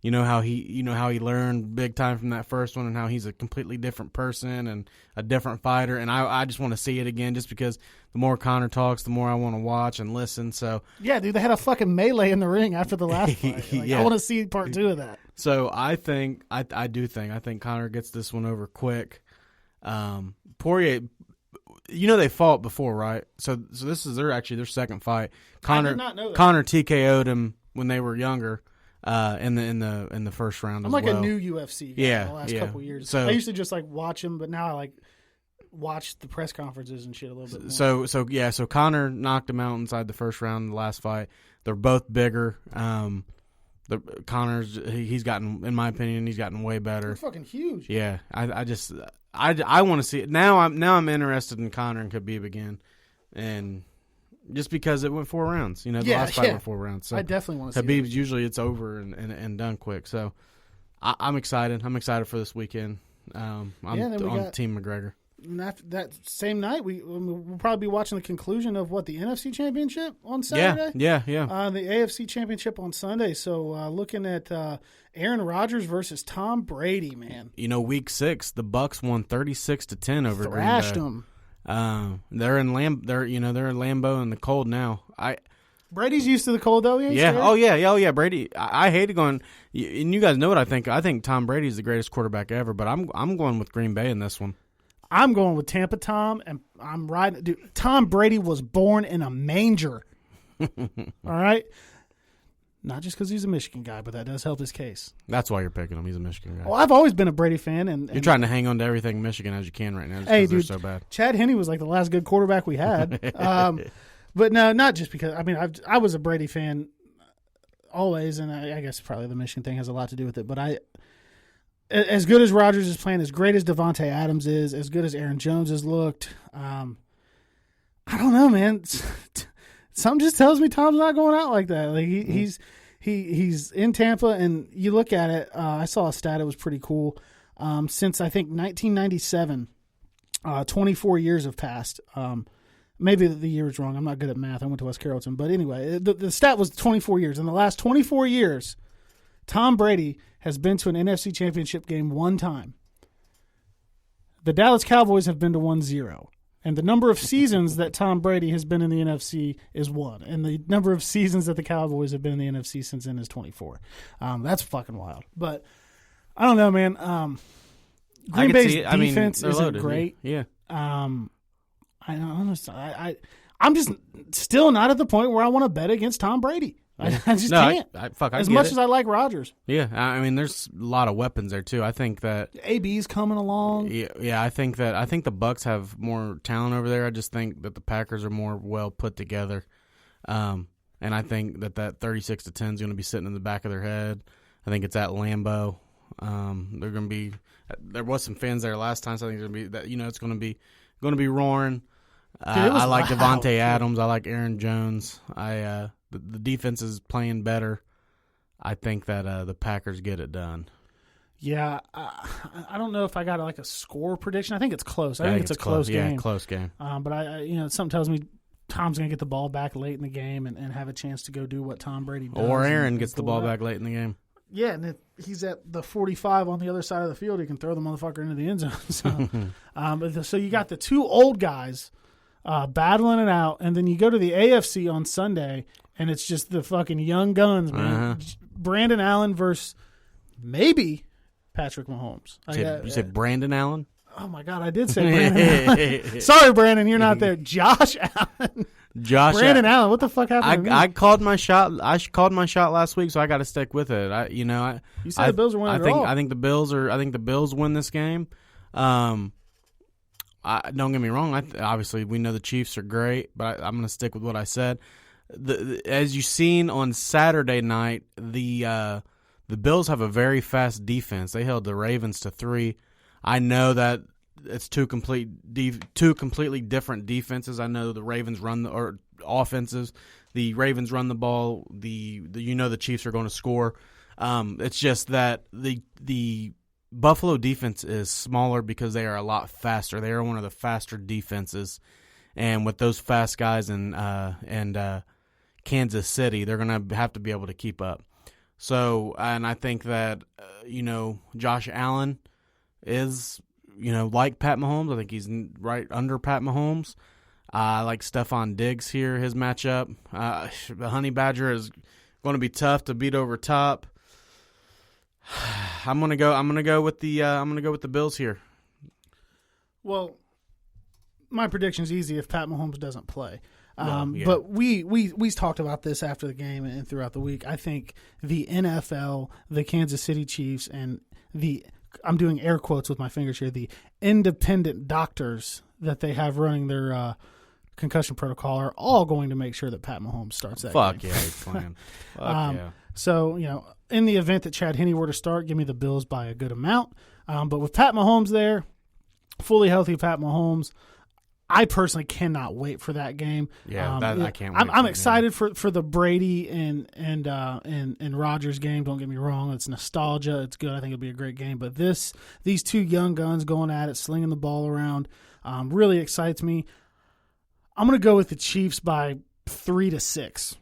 How he learned big time from that first one, and how he's a completely different person and a different fighter. And I just want to see it again, just because the more Conor talks, the more I want to watch and listen. So yeah, dude, they had a fucking melee in the ring after the last fight. I want to see part 2 of that. So I think Conor gets this one over quick. Poirier, they fought before, right? So this is their second fight. I did not know that. Conor TKO'd him when they were younger. In the first round, I'm as well. A new UFC guy the last couple of years. So I used to just watch him, but now I watch the press conferences and shit a little bit more. So Conor knocked him out inside the first round in the last fight. They're both bigger. Connor's he's gotten, in my opinion, he's gotten way better. They're fucking huge. Yeah, I want to see it now. I'm interested in Connor and Khabib again, and just because it went 4 rounds, the last fight went 4 rounds. So I definitely want to see Khabib's usually it's over and done quick. So I'm excited. I'm excited for this weekend. I'm on Team McGregor. And after that same night, we'll probably be watching the conclusion of the NFC Championship on Saturday? Yeah. The AFC Championship on Sunday. So looking at Aaron Rodgers versus Tom Brady, man. Week 6, the Bucs won 36-10 over Thrashed Green Bay. them. They're in Lambeau in the cold now. Brady's used to the cold though. Yeah. Scared? Oh yeah. Brady. I hated going. And you guys know what I think. I think Tom Brady's the greatest quarterback ever. But I'm going with Green Bay in this one. I'm going with Tampa Tom, and I'm riding. Dude, Tom Brady was born in a manger. All right? Not just because he's a Michigan guy, but that does help his case. That's why you're picking him. He's a Michigan guy. Well, I've always been a Brady fan. And you're trying to hang on to everything Michigan as you can right now hey, because dude, they're so bad. Chad Henne was like the last good quarterback we had. But no, not just because. I mean, I was a Brady fan always, and I guess probably the Michigan thing has a lot to do with it. But as good as Rodgers is playing, as great as Devontae Adams is, as good as Aaron Jones has looked, I don't know, man. Something just tells me Tom's not going out like that. Like he's in Tampa, and you look at it. I saw a stat; it was pretty cool. Since I think 1997, 24 years have passed. Maybe the year is wrong. I'm not good at math. I went to West Carrollton, but anyway, the stat was 24 years. In the last 24 years, Tom Brady has been to an NFC Championship game 1 time. The Dallas Cowboys have been to 1-0. And the number of seasons that Tom Brady has been in the NFC is 1. And the number of seasons that the Cowboys have been in the NFC since then is 24. That's fucking wild. But I don't know, man. Green Bay's defense isn't great. Yeah. I don't know. I'm just still not at the point where I want to bet against Tom Brady. I just can't. As much as I like Rodgers. Yeah, I mean, there's a lot of weapons there too. I think that AB's coming along. Yeah. I think the Bucs have more talent over there. I just think that the Packers are more well put together, and I think that 36-10 is going to be sitting in the back of their head. I think it's at Lambeau. They're going to be. There was some fans there last time, so I think it's going to be that. It's going to be roaring. I like Devontae Adams. I like Aaron Jones. The defense is playing better. I think that the Packers get it done. Yeah, I don't know if I got a score prediction. I think it's close. I think it's a close game. Yeah, close game. But something tells me Tom's going to get the ball back late in the game and have a chance to go do what Tom Brady does. Or Aaron gets the ball back late in the game. Yeah, and if he's at the 45 on the other side of the field, he can throw the motherfucker into the end zone. So you got the 2 old guys battling it out, and then you go to the AFC on Sunday, and it's just the fucking young guns, man. Uh-huh. Brandon Allen versus maybe Patrick Mahomes. You said Brandon Allen? Oh, my God, I did say Brandon Allen. Sorry, Brandon, you're not there. Josh Allen. Brandon Allen, what the fuck happened? I called my shot. I called my shot last week, so I got to stick with it. You said the Bills are winning. I think the Bills win this game. Don't get me wrong. Obviously, we know the Chiefs are great, but I'm going to stick with what I said. As you've seen on Saturday night, the Bills have a very fast defense. They held the Ravens to 3. I know that it's two completely different defenses. I know the Ravens or offenses. The Ravens run the ball. The Chiefs are going to score. It's just that the Buffalo defense is smaller because they are a lot faster. They are one of the faster defenses, and with those fast guys and Kansas City, they're going to have to be able to keep up. So, and I think that Josh Allen is like Pat Mahomes. I think he's right under Pat Mahomes. I like Stephon Diggs here. His matchup, the Honey Badger is going to be tough to beat over top. I'm gonna go with the Bills here. Well, my prediction's easy if Pat Mahomes doesn't play. But we talked about this after the game and throughout the week. I think the NFL, the Kansas City Chiefs, and I'm doing air quotes with my fingers here, the independent doctors that they have running their concussion protocol are all going to make sure that Pat Mahomes starts that game. Yeah, he's playing. Fuck yeah. So, in the event that Chad Henne were to start, give me the Bills by a good amount. But with Pat Mahomes there, fully healthy Pat Mahomes, I personally cannot wait for that game. Yeah, I can't wait. I'm excited for the Brady and Rodgers game. Don't get me wrong; it's nostalgia. It's good. I think it'll be a great game. But these two young guns going at it, slinging the ball around, really excites me. I'm going to go with the Chiefs by 3-6.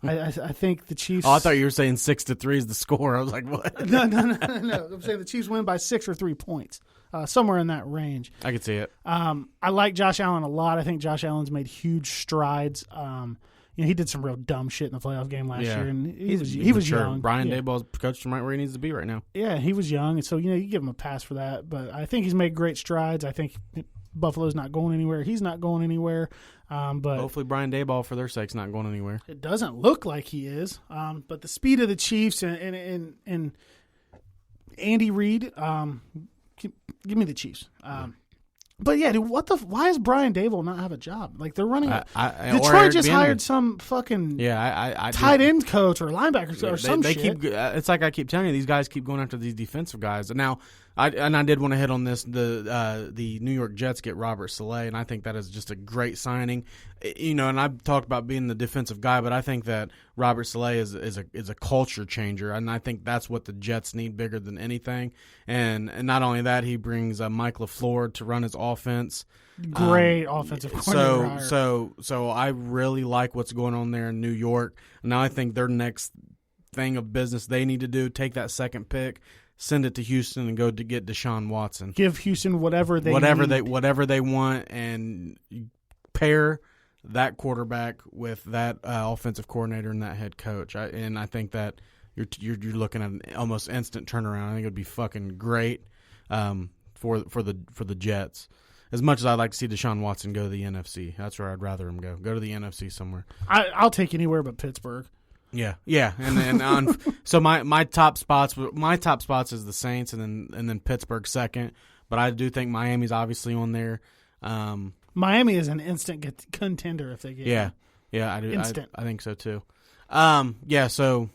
I think the Chiefs. Oh, I thought you were saying 6-3 is the score. I was like, what? No. I'm saying the Chiefs win by 6 or 3 points. Somewhere in that range. I could see it. I like Josh Allen a lot. I think Josh Allen's made huge strides. He did some real dumb shit in the playoff game last year, and he was young. Brian Daboll's coached him right where he needs to be right now. Yeah, he was young, and so you give him a pass for that. But I think he's made great strides. I think Buffalo's not going anywhere. He's not going anywhere. But hopefully Brian Daboll, for their sakes, not going anywhere. It doesn't look like he is. But the speed of the Chiefs and Andy Reid. Give me the Chiefs. But yeah, dude, why does Brian Daboll not have a job? Like they're running. Detroit just hired some fucking tight end coach or linebacker or some shit. It's like I keep telling you, these guys keep going after these defensive guys. And now, I did want to hit on this. The New York Jets get Robert Saleh, and I think that is just a great signing. And I've talked about being the defensive guy, but I think that Robert Saleh is a culture changer, and I think that's what the Jets need bigger than anything. And not only that, he brings Mike LaFleur to run his offense. Great offensive coordinator. So I really like what's going on there in New York. Now I think their next thing of business they need to do, take that second pick, send it to Houston, and go to get Deshaun Watson. Give Houston whatever they want, and pair that quarterback with that offensive coordinator and that head coach. I think that you're looking at an almost instant turnaround. I think it would be fucking great for the Jets. As much as I'd like to see Deshaun Watson go to the NFC, that's where I'd rather him go. Go to the NFC somewhere. I'll take anywhere but Pittsburgh. Yeah, and so my top spots is the Saints and then Pittsburgh second, but I do think Miami's obviously on there. Miami is an instant contender if they get him. I do. Instant. I think so too. So,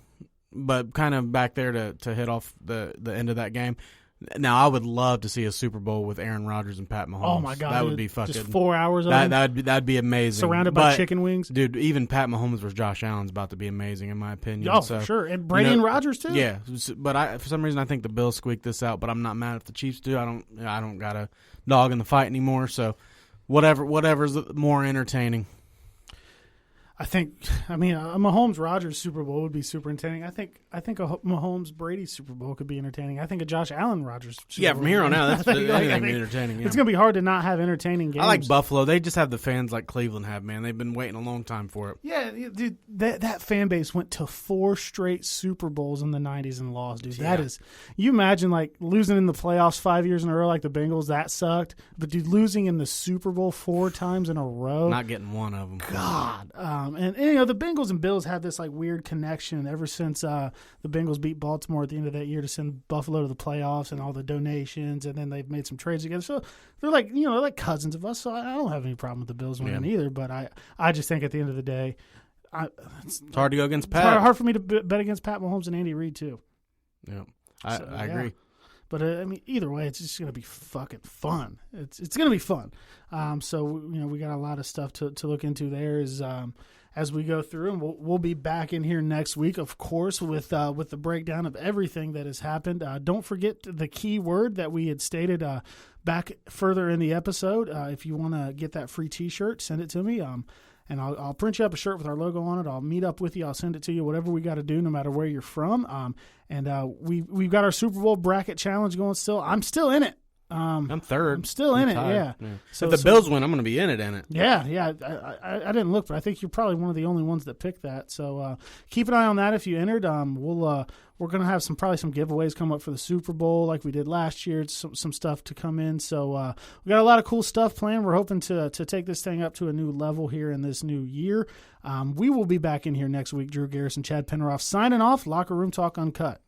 but kind of back there to hit off the end of that game. Now, I would love to see a Super Bowl with Aaron Rodgers and Pat Mahomes. Oh my God, that would be fucking just 4 hours of that'd be amazing. Surrounded by chicken wings, dude. Even Pat Mahomes versus Josh Allen's about to be amazing in my opinion. Oh, for sure, and Brady and Rodgers too. Yeah, but for some reason I think the Bills squeaked this out. But I'm not mad if the Chiefs do. I don't got a dog in the fight anymore. So whatever's more entertaining. I mean, a Mahomes-Rodgers Super Bowl would be super entertaining. I think a Mahomes-Brady Super Bowl could be entertaining. I think a Josh Allen-Rodgers Super Bowl. From here on out, that's anything be entertaining. Yeah. It's going to be hard to not have entertaining games. I like Buffalo. They just have the fans like Cleveland have, man. They've been waiting a long time for it. Yeah, dude, that fan base went to 4 straight Super Bowls in the 90s and lost, dude. Yeah. That is – you imagine, like, losing in the playoffs 5 years in a row like the Bengals, that sucked. But, dude, losing in the Super Bowl 4 times in a row. Not getting one of them. God. And the Bengals and Bills have this like weird connection ever since the Bengals beat Baltimore at the end of that year to send Buffalo to the playoffs and all the donations, and then they've made some trades together. So they're like they're like cousins of us. So I don't have any problem with the Bills winning either. But I just think at the end of the day, it's hard to go against Pat. It's hard for me to bet against Pat Mahomes and Andy Reid too. Yeah, I agree. But I mean, either way, it's just going to be fucking fun. It's going to be fun. So we got a lot of stuff to look into there as we go through, and we'll be back in here next week, of course, with the breakdown of everything that has happened. Don't forget the key word that we had stated back further in the episode. If you want to get that free T-shirt, send it to me. And I'll print you up a shirt with our logo on it. I'll meet up with you. I'll send it to you, whatever we got to do, no matter where you're from. And we've got our Super Bowl bracket challenge going still. I'm still in it. I'm third. I'm still in it, yeah. So if the Bills win, I'm going to be in it. Yeah. I didn't look, but I think you're probably one of the only ones that picked that. So keep an eye on that if you entered. We're going to have probably some giveaways come up for the Super Bowl like we did last year. Some stuff to come in. So we got a lot of cool stuff planned. We're hoping to take this thing up to a new level here in this new year. We will be back in here next week. Drew Garrison, Chad Penrose signing off. Locker Room Talk Uncut.